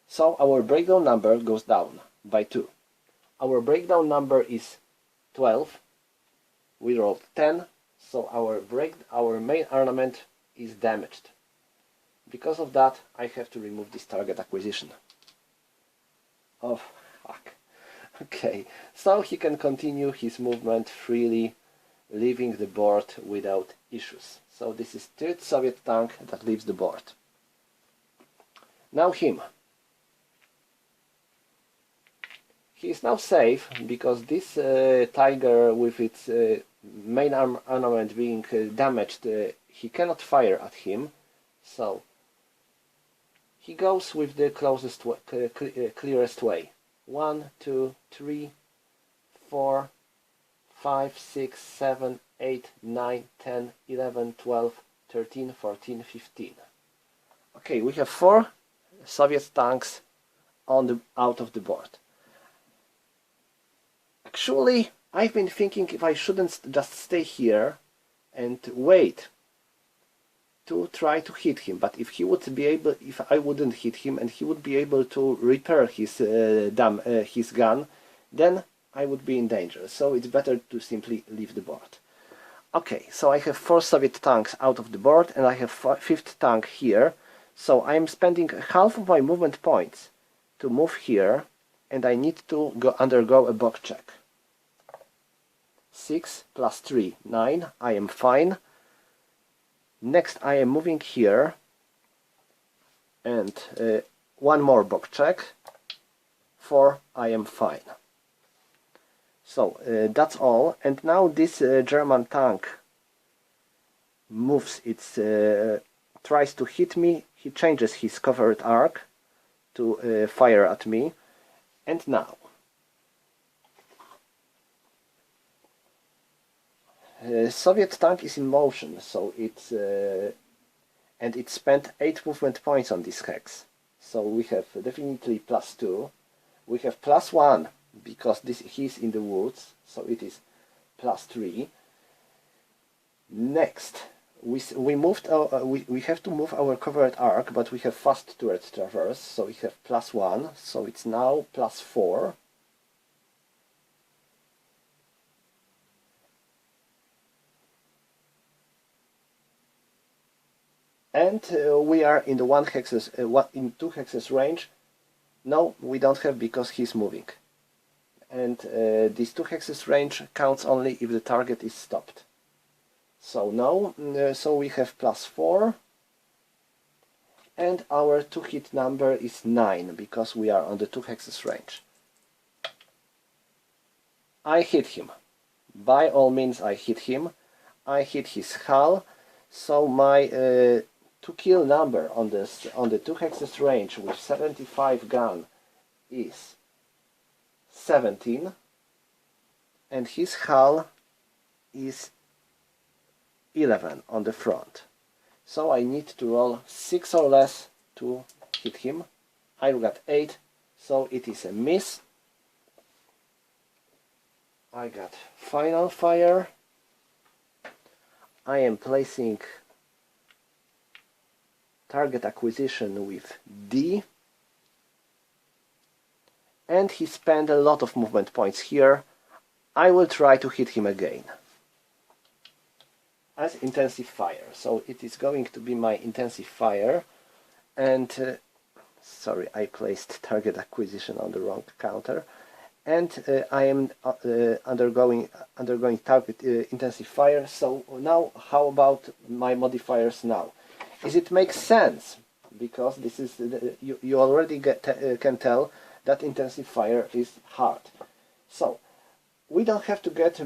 Speaker 1: So our breakdown number goes down by 2. Our breakdown number is 12. We rolled 10, so our main armament is damaged. Because of that, I have to remove this target acquisition. Oh, fuck. Okay, so he can continue his movement freely, leaving the board without issues. So this is third Soviet tank that leaves the board. Now him. He is now safe because this Tiger, with its main armament being damaged, he cannot fire at him. So he goes with the closest, clearest way. 1, 2, 3, 4, 5, 6, 7, 8, 9, 10, 11, 12, 13, 14, 15. Okay, we have 4 Soviet tanks out of the board. Actually, I've been thinking if I shouldn't just stay here and wait to try to hit him, but if I wouldn't hit him and he would be able to repair his gun, then I would be in danger. So it's better to simply leave the board. Okay, so I have 4 Soviet tanks out of the board and I have 5th tank here. So I'm spending half of my movement points to move here, and I need to undergo a box check. 6 plus 3, 9. I am fine. Next I am moving here, and 1 more box check. 4. I am fine. So that's all. And now this German tank moves tries to hit me. He changes his covered arc to fire at me. And now Soviet tank is in motion, so it's and it spent 8 movement points on this hex. So we have definitely +2. We have +1 because he's in the woods, so it is +3. Next, we have to move our covered arc, but we have fast turret traverse, so we have +1, so it's now +4. And we are in the 2 hexes range. No, we don't have because he's moving. And this 2 hexes range counts only if the target is stopped. So no, so we have +4. And our 2-hit number is 9 because we are on the 2 hexes range. I hit him. By all means I hit him. I hit his hull. So my to kill number on the 2 hexes range with 75 gun is 17, and his hull is 11 on the front. So I need to roll 6 or less to hit him. I got 8, so it is a miss. I got final fire. I am placing target acquisition with D, and he spent a lot of movement points here. I will try to hit him again as intensive fire. So it is going to be my intensive fire, and sorry, I placed target acquisition on the wrong counter, and I am undergoing target intensive fire. So now how about my modifiers now? Is it makes sense, because this is you already can tell that intensive fire is hard. So we don't have to get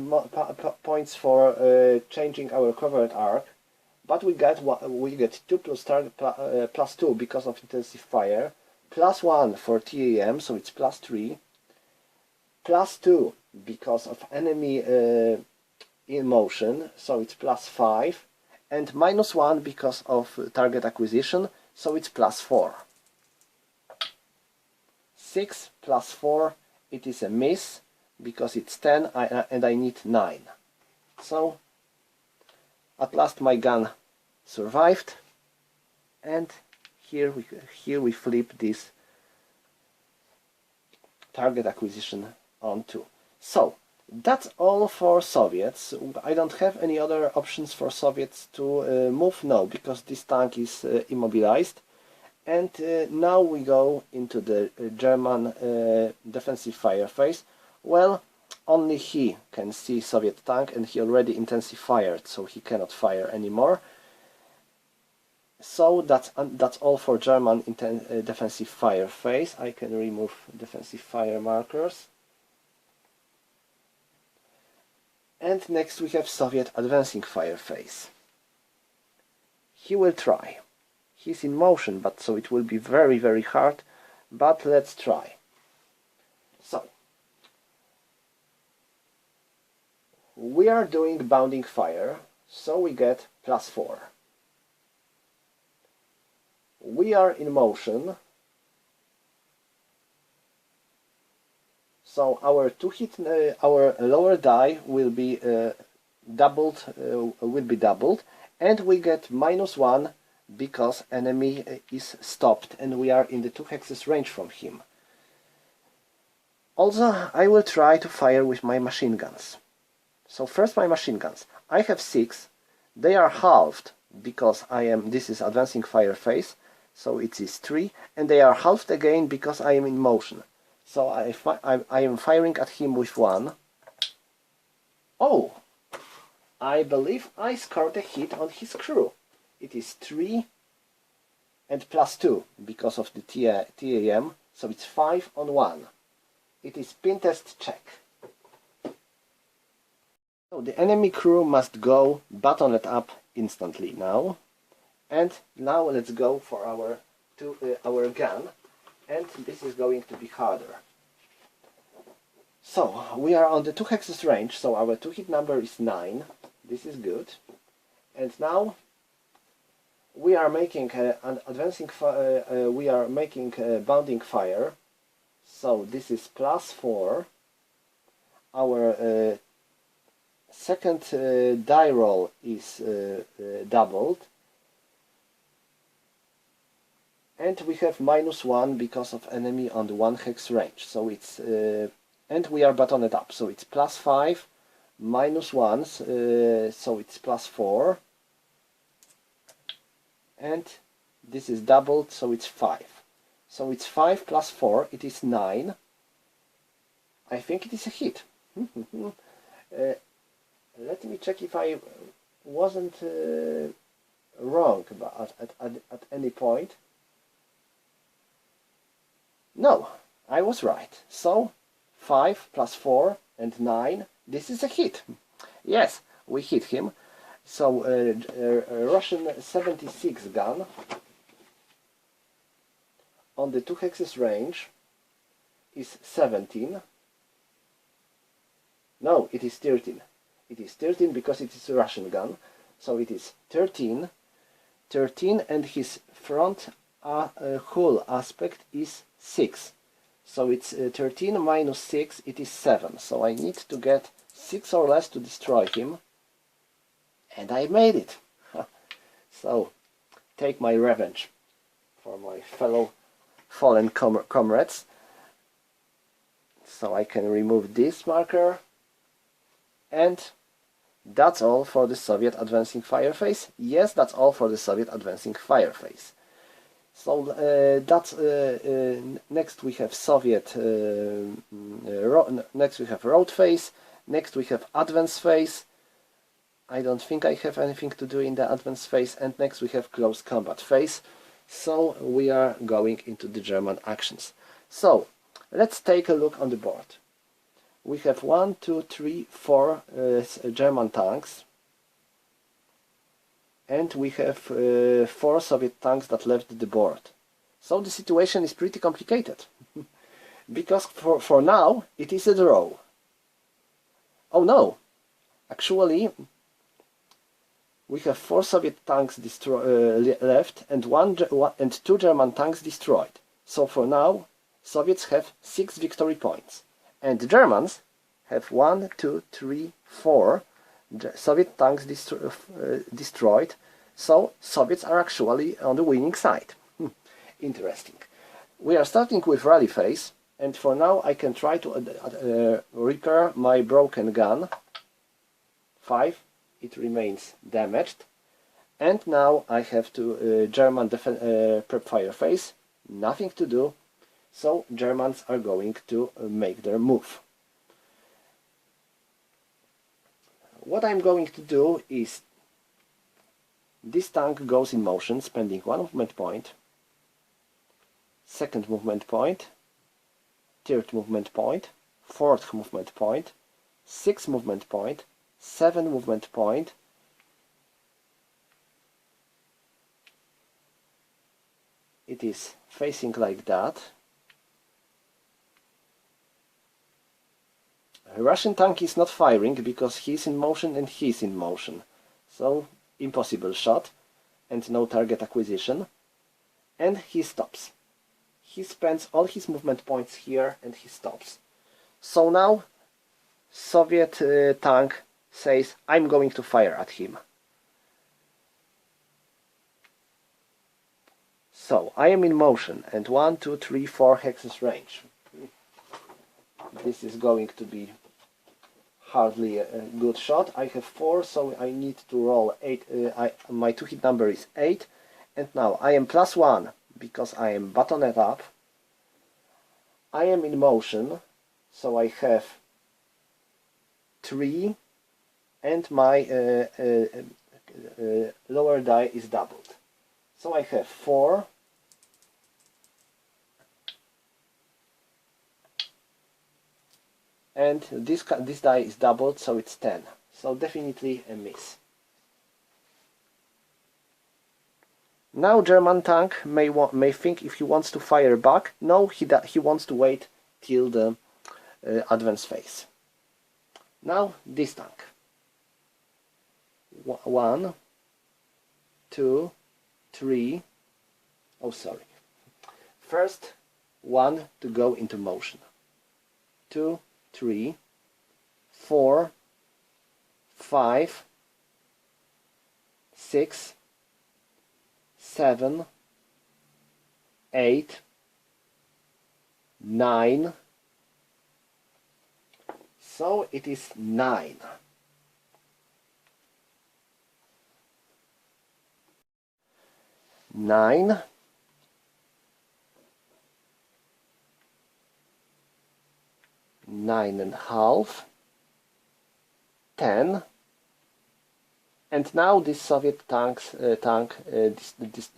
Speaker 1: points for changing our covered arc, but we get 2 plus target +2 because of intensive fire, +1 for TAM, so it's +3, +2 because of enemy in motion, so it's +5. And -1 because of target acquisition, so it's +4. 6 plus 4, it is a miss, because it's 10 and I need 9. So, at last my gun survived, and here we flip this target acquisition on 2. So, that's all for Soviets. I don't have any other options for Soviets to move now, because this tank is immobilized. And now we go into the German defensive fire phase. Well, only he can see Soviet tank, and he already intensified, so he cannot fire anymore. So that's all for German defensive fire phase. I can remove defensive fire markers. And next we have Soviet advancing fire phase. He will try. He's in motion, but so it will be very, very hard, but let's try. So, we are doing bounding fire, so we get +4. We are in motion, so our our lower die will be doubled, and we get -1 because enemy is stopped and we are in the 2 hexes range from him. Also, I will try to fire with my machine guns. So first my machine guns. I have 6. They are halved because this is advancing fire phase, so it is 3, and they are halved again because I am in motion. So I am firing at him with 1. Oh! I believe I scored a hit on his crew. It is 3 and +2 because of the TAM, so it's 5 on 1. It is pin test check. So the enemy crew must go baton up instantly now. And now let's go for our gun, and this is going to be harder. So we are on the 2 hexes range, so our 2 hit number is 9. This is good. And now we are making an advancing we are making bounding fire. So this is +4. Our second die roll is doubled. And we have -1 because of enemy on the 1 hex range. So it's and we are batoned up. So it's +5, -1, so it's +4. And this is doubled, so it's 5. So it's 5 + 4, it is 9. I think it is a hit. Let me check if I wasn't wrong at any point. No, I was right. So 5 + 4 and 9, this is a hit. Yes, we hit him. So Russian 76 gun on the 2 hexes range is 17. No, it is 13. It is 13 because it is a Russian gun. So it is 13. 13, and his front hull aspect is 6. So it's 13 minus 6, it is 7. So I need to get 6 or less to destroy him. And I made it. So, take my revenge for my fellow fallen comrades. So I can remove this marker. And that's all for the Soviet advancing fire phase. Yes, that's all for the Soviet advancing fire phase. So next we have next we have road phase. Next we have advance phase. I don't think I have anything to do in the advance phase, and next we have close combat phase. So we are going into the German actions. So let's take a look on the board. We have 1, 2, 3, 4 German tanks, and we have 4 Soviet tanks that left the board. So the situation is pretty complicated, because for now it is a draw. Oh no, actually we have 4 Soviet tanks left and 2 German tanks destroyed. So for now Soviets have 6 victory points. And the Germans have 1, 2, 3, 4 Soviet tanks destroyed, so Soviets are actually on the winning side. Interesting. We are starting with rally phase, and for now I can try to repair my broken gun. 5, it remains damaged. And now I have to German prep fire phase, nothing to do, so Germans are going to make their move. What I'm going to do is this tank goes in motion, spending one movement point, second movement point, third movement point, fourth movement point, sixth movement point, seventh movement point, it is facing like that. A Russian tank is not firing because he's in motion and he's in motion, so impossible shot and no target acquisition, and he stops. He spends all his movement points here and he stops. So now Soviet tank says, I'm going to fire at him. So I am in motion and 1, 2, 3, 4 hexes range. This is going to be hardly a good shot. I have 4, so I need to roll 8. My 2-hit number is 8, and now I am +1 because I am buttoned up. I am in motion, so I have 3, and my lower die is doubled. So I have 4, and this die is doubled, so it's 10. So definitely a miss. Now German tank may think if he wants to fire back. No, he wants to wait till the advance phase. Now this tank. 1, 2, 3. Oh, sorry. First one to go into motion. 2, 3, 4, 5, 6, 7, 8, 9. So it is 9. Nine. 9.5, 10, and now this Soviet tank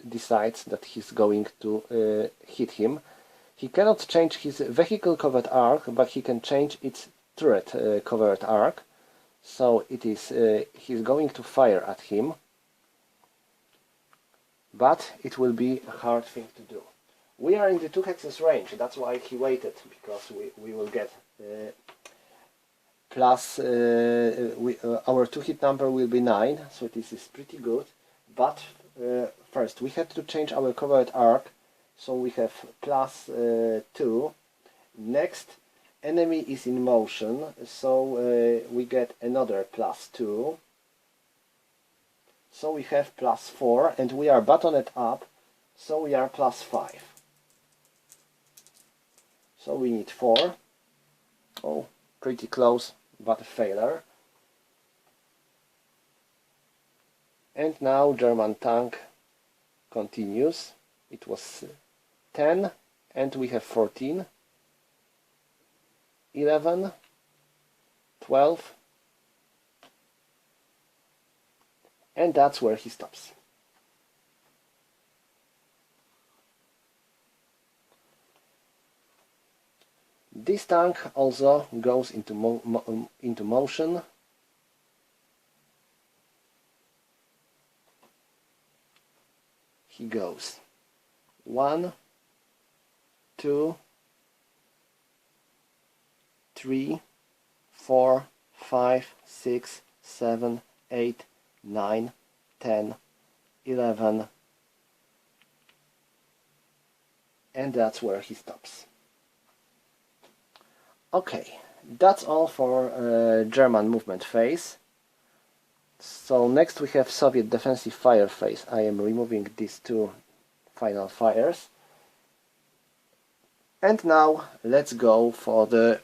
Speaker 1: decides that he's going to hit him. He cannot change his vehicle covered arc, but he can change its turret covered arc. So it is he's going to fire at him, but it will be a hard thing to do. We are in the 2 hexes range, that's why he waited, because we will get plus our 2-hit number will be 9, so this is pretty good. But first we have to change our covered arc, so we have +2. Next, enemy is in motion, so we get another +2. So we have +4, and we are buttoned up, so we are +5. So we need 4. Oh, pretty close, but a failure. And now German tank continues. It was 10, and we have 14, 11, 12, and that's where he stops. This tank also goes into motion. He goes 1, 2, 3, 4, 5, 6, 7, 8, 9, 10, 11, and that's where he stops. Okay, that's all for German movement phase. So next we have Soviet defensive fire phase. I am removing these 2 final fires. And now let's go for the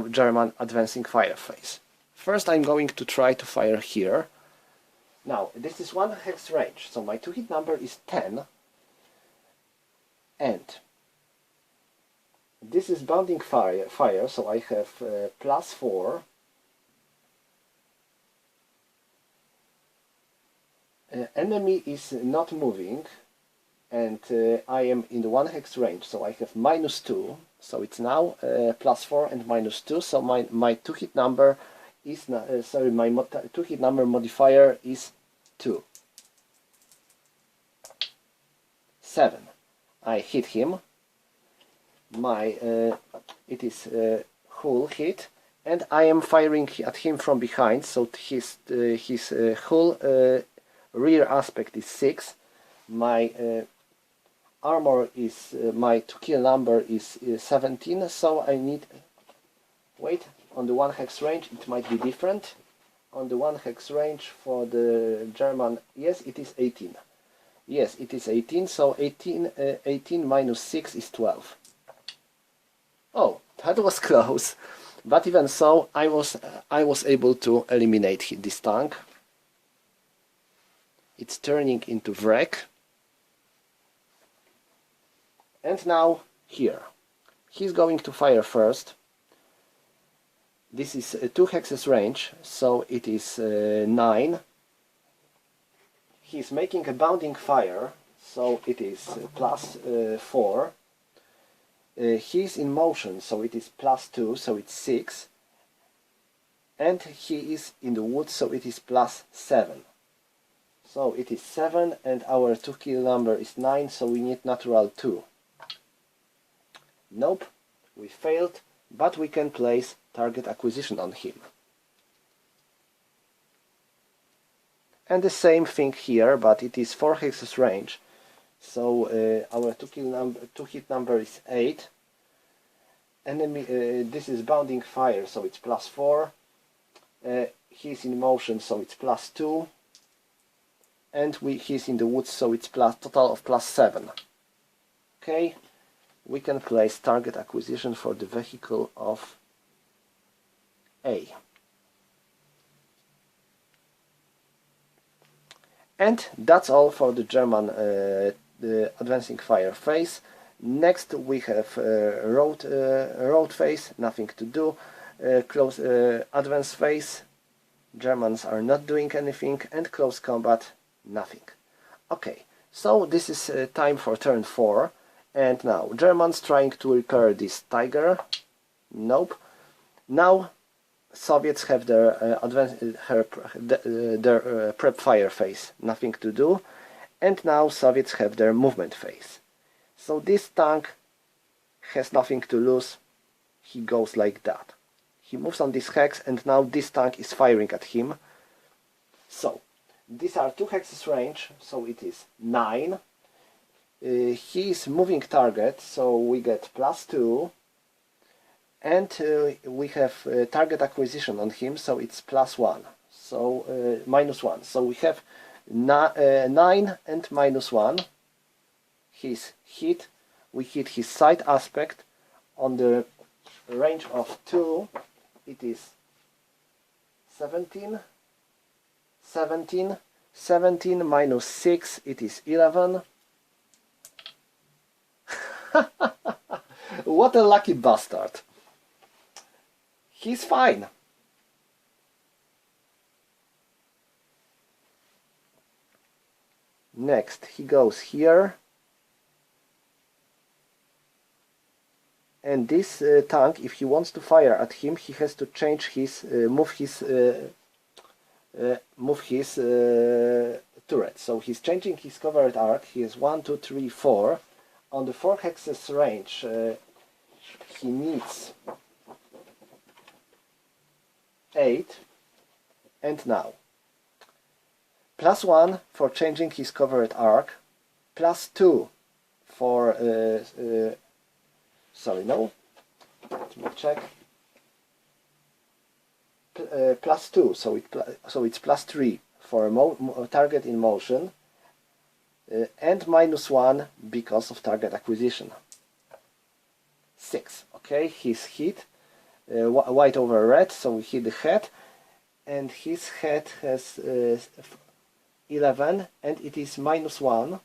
Speaker 1: German advancing fire phase. First I'm going to try to fire here. Now, this is one hex range, so my to-hit number is 10, and this is bounding fire, so I have +4, enemy is not moving, and I am in the one hex range, so I have -2, so it's now +4 and -2, so my to-hit number is my to-hit number modifier is 2. 7. I hit him. It is hull hit, and I am firing at him from behind, so his hull rear aspect is 6. My armor is my to kill number is 17, so I need wait. On the one hex range it might be different. On the one hex range for the German, yes, it is 18. Yes, it is 18, so 18 minus 6 is 12. Oh, that was close. But even so, I was able to eliminate this tank. It's turning into wreck. And now here. He's going to fire first. This is a 2 hexes range, so it is 9. He's making a bounding fire, so it is +4. He's in motion, so it is +2, so it's 6. And he is in the woods, so it is +7. So it is 7, and our to kill number is 9, so we need natural 2. Nope, we failed, but we can place target acquisition on him. And the same thing here, but it is 4 hexes range, so our to hit number is 8. Enemy, this is bounding fire, so it's +4. He's in motion, so it's +2. And he's in the woods, so it's total of +7. Okay, we can place target acquisition for the vehicle of A. And that's all for the German the advancing fire phase. Next we have road phase, nothing to do. Close advance phase, Germans are not doing anything, and close combat, nothing. Okay, so this is time for turn 4, and now Germans trying to repair this Tiger. Nope. Now Soviets have their prep fire phase, nothing to do, and now Soviets have their movement phase. So this tank has nothing to lose. He goes like that. He moves on this hex, and now this tank is firing at him. So these are 2 hexes range, so it is 9. He is moving target, so we get +2. And we have target acquisition on him, so it's +1, so -1. So we have 9 and -1. He's hit. We hit his side aspect on the range of 2. It is 17. 17. 17 minus 6. It is 11. What a lucky bastard. He's fine. Next, he goes here. And this tank, if he wants to fire at him, he has to change his, move his turret. So he's changing his covered arc. He has 1, 2, 3, 4. On the 4 hexes range, he needs 8, and now +1 for changing his covered arc, +2 for sorry, no, let me check, +2, so it's +3 for a target in motion, and -1 because of target acquisition. 6. Okay, he's hit. White over red, so we hit the head, and his head has 11, and it is -1.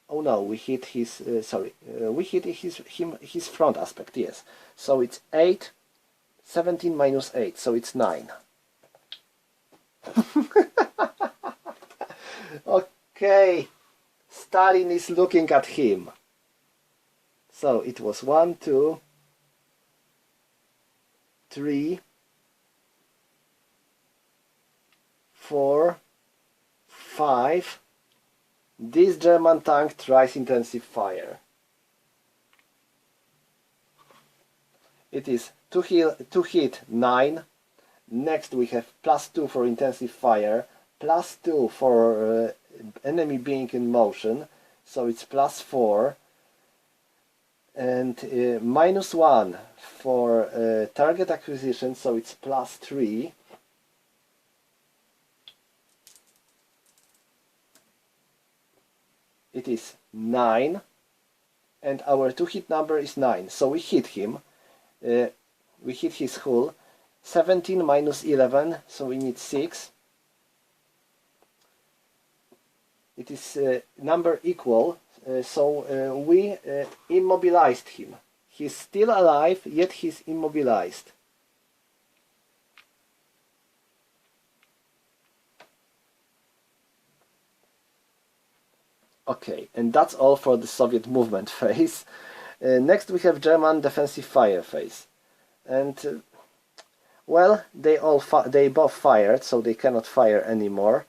Speaker 1: Oh no, we hit his, we hit his front aspect, yes. So it's 8, 17 minus 8, so it's 9. Okay, Stalin is looking at him. So it was 1, 2, 3, 4, 5. This German tank tries intensive fire. It is to hit 9. Next we have +2 for intensive fire, +2 for enemy being in motion, so it's +4, and -1 for target acquisition, so it's +3. It is 9, and our to-hit number is 9, so we hit him. We hit his hull. 17 minus 11, so we need 6. It is number equal, so we immobilized him. He's still alive, yet he's immobilized. Okay, and that's all for the Soviet movement phase. Next we have German defensive fire phase. And well, they both fired, so they cannot fire anymore.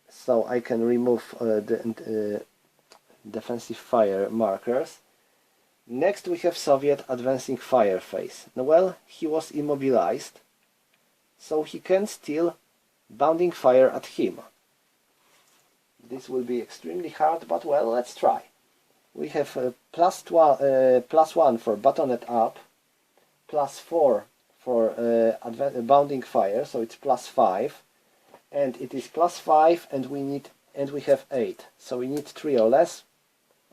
Speaker 1: So I can remove the defensive fire markers. Next we have Soviet advancing fire phase. Well, he was immobilized, so he can still bounding fire at him. This will be extremely hard, but well, let's try. We have +1 for bayonet up, +4 for bounding fire, so it's +5, and it is +5, and we have 8, so we need 3 or less.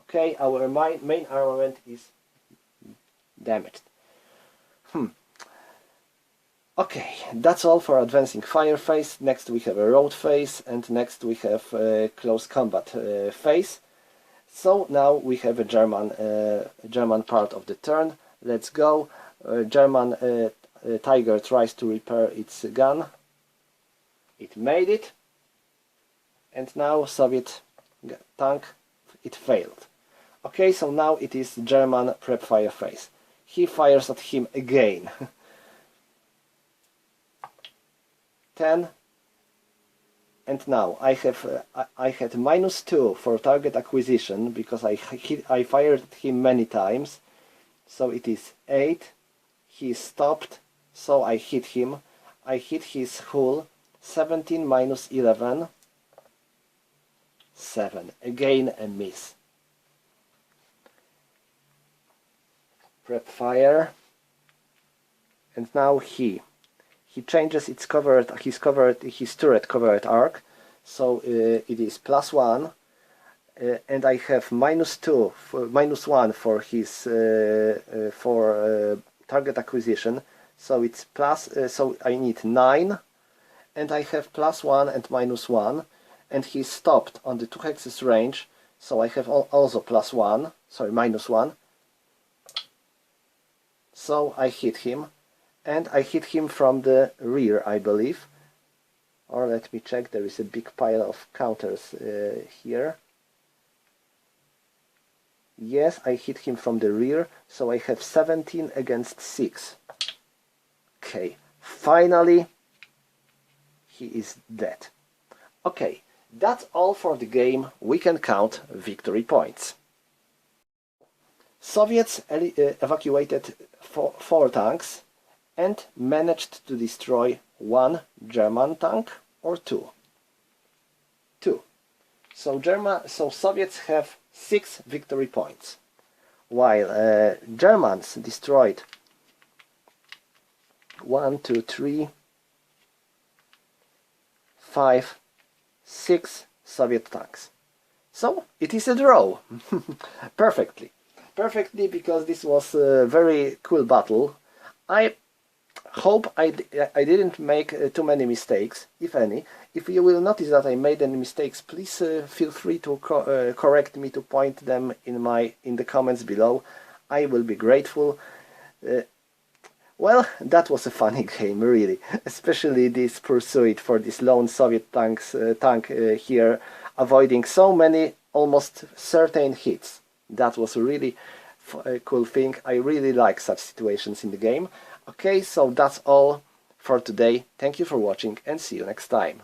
Speaker 1: Okay, our main armament is damaged. Okay, that's all for advancing fire phase. Next we have a road phase, and next we have a close combat phase. So now we have a German part of the turn. Let's go. German Tiger tries to repair its gun. It made it. And now Soviet tank, it failed. Okay, so now it is German prep fire phase. He fires at him again. 10, and now I had -2 for target acquisition because I fired at him many times, so it is 8. He stopped, so I hit him. I hit his hull. 17 minus 11, 7. Again a miss. Prep fire, and now he changes his turret covered arc, so it is +1, and I have -1 for his target acquisition, so it's so I need 9, and I have +1 and -1, and he stopped on the 2 axis range, so I have also -1, so I hit him. And I hit him from the rear, I believe. Or let me check, there is a big pile of counters here. Yes, I hit him from the rear, so I have 17 against 6. Okay, finally, he is dead. Okay, that's all for the game. We can count victory points. Soviets evacuated 4 tanks and managed to destroy 1 German tank or 2. 2. So Soviets have 6 victory points, while Germans destroyed 1, 2, 3, 5, 6 Soviet tanks. So it is a draw. Perfectly, because this was a very cool battle. Hope I didn't make too many mistakes, if any. If you will notice that I made any mistakes, please feel free to correct me, to point them in the comments below. I will be grateful. Well, that was a funny game, really, especially this pursuit for this lone Soviet tank here, avoiding so many almost certain hits. That was a really cool thing. I really like such situations in the game. Okay, so that's all for today. Thank you for watching and see you next time.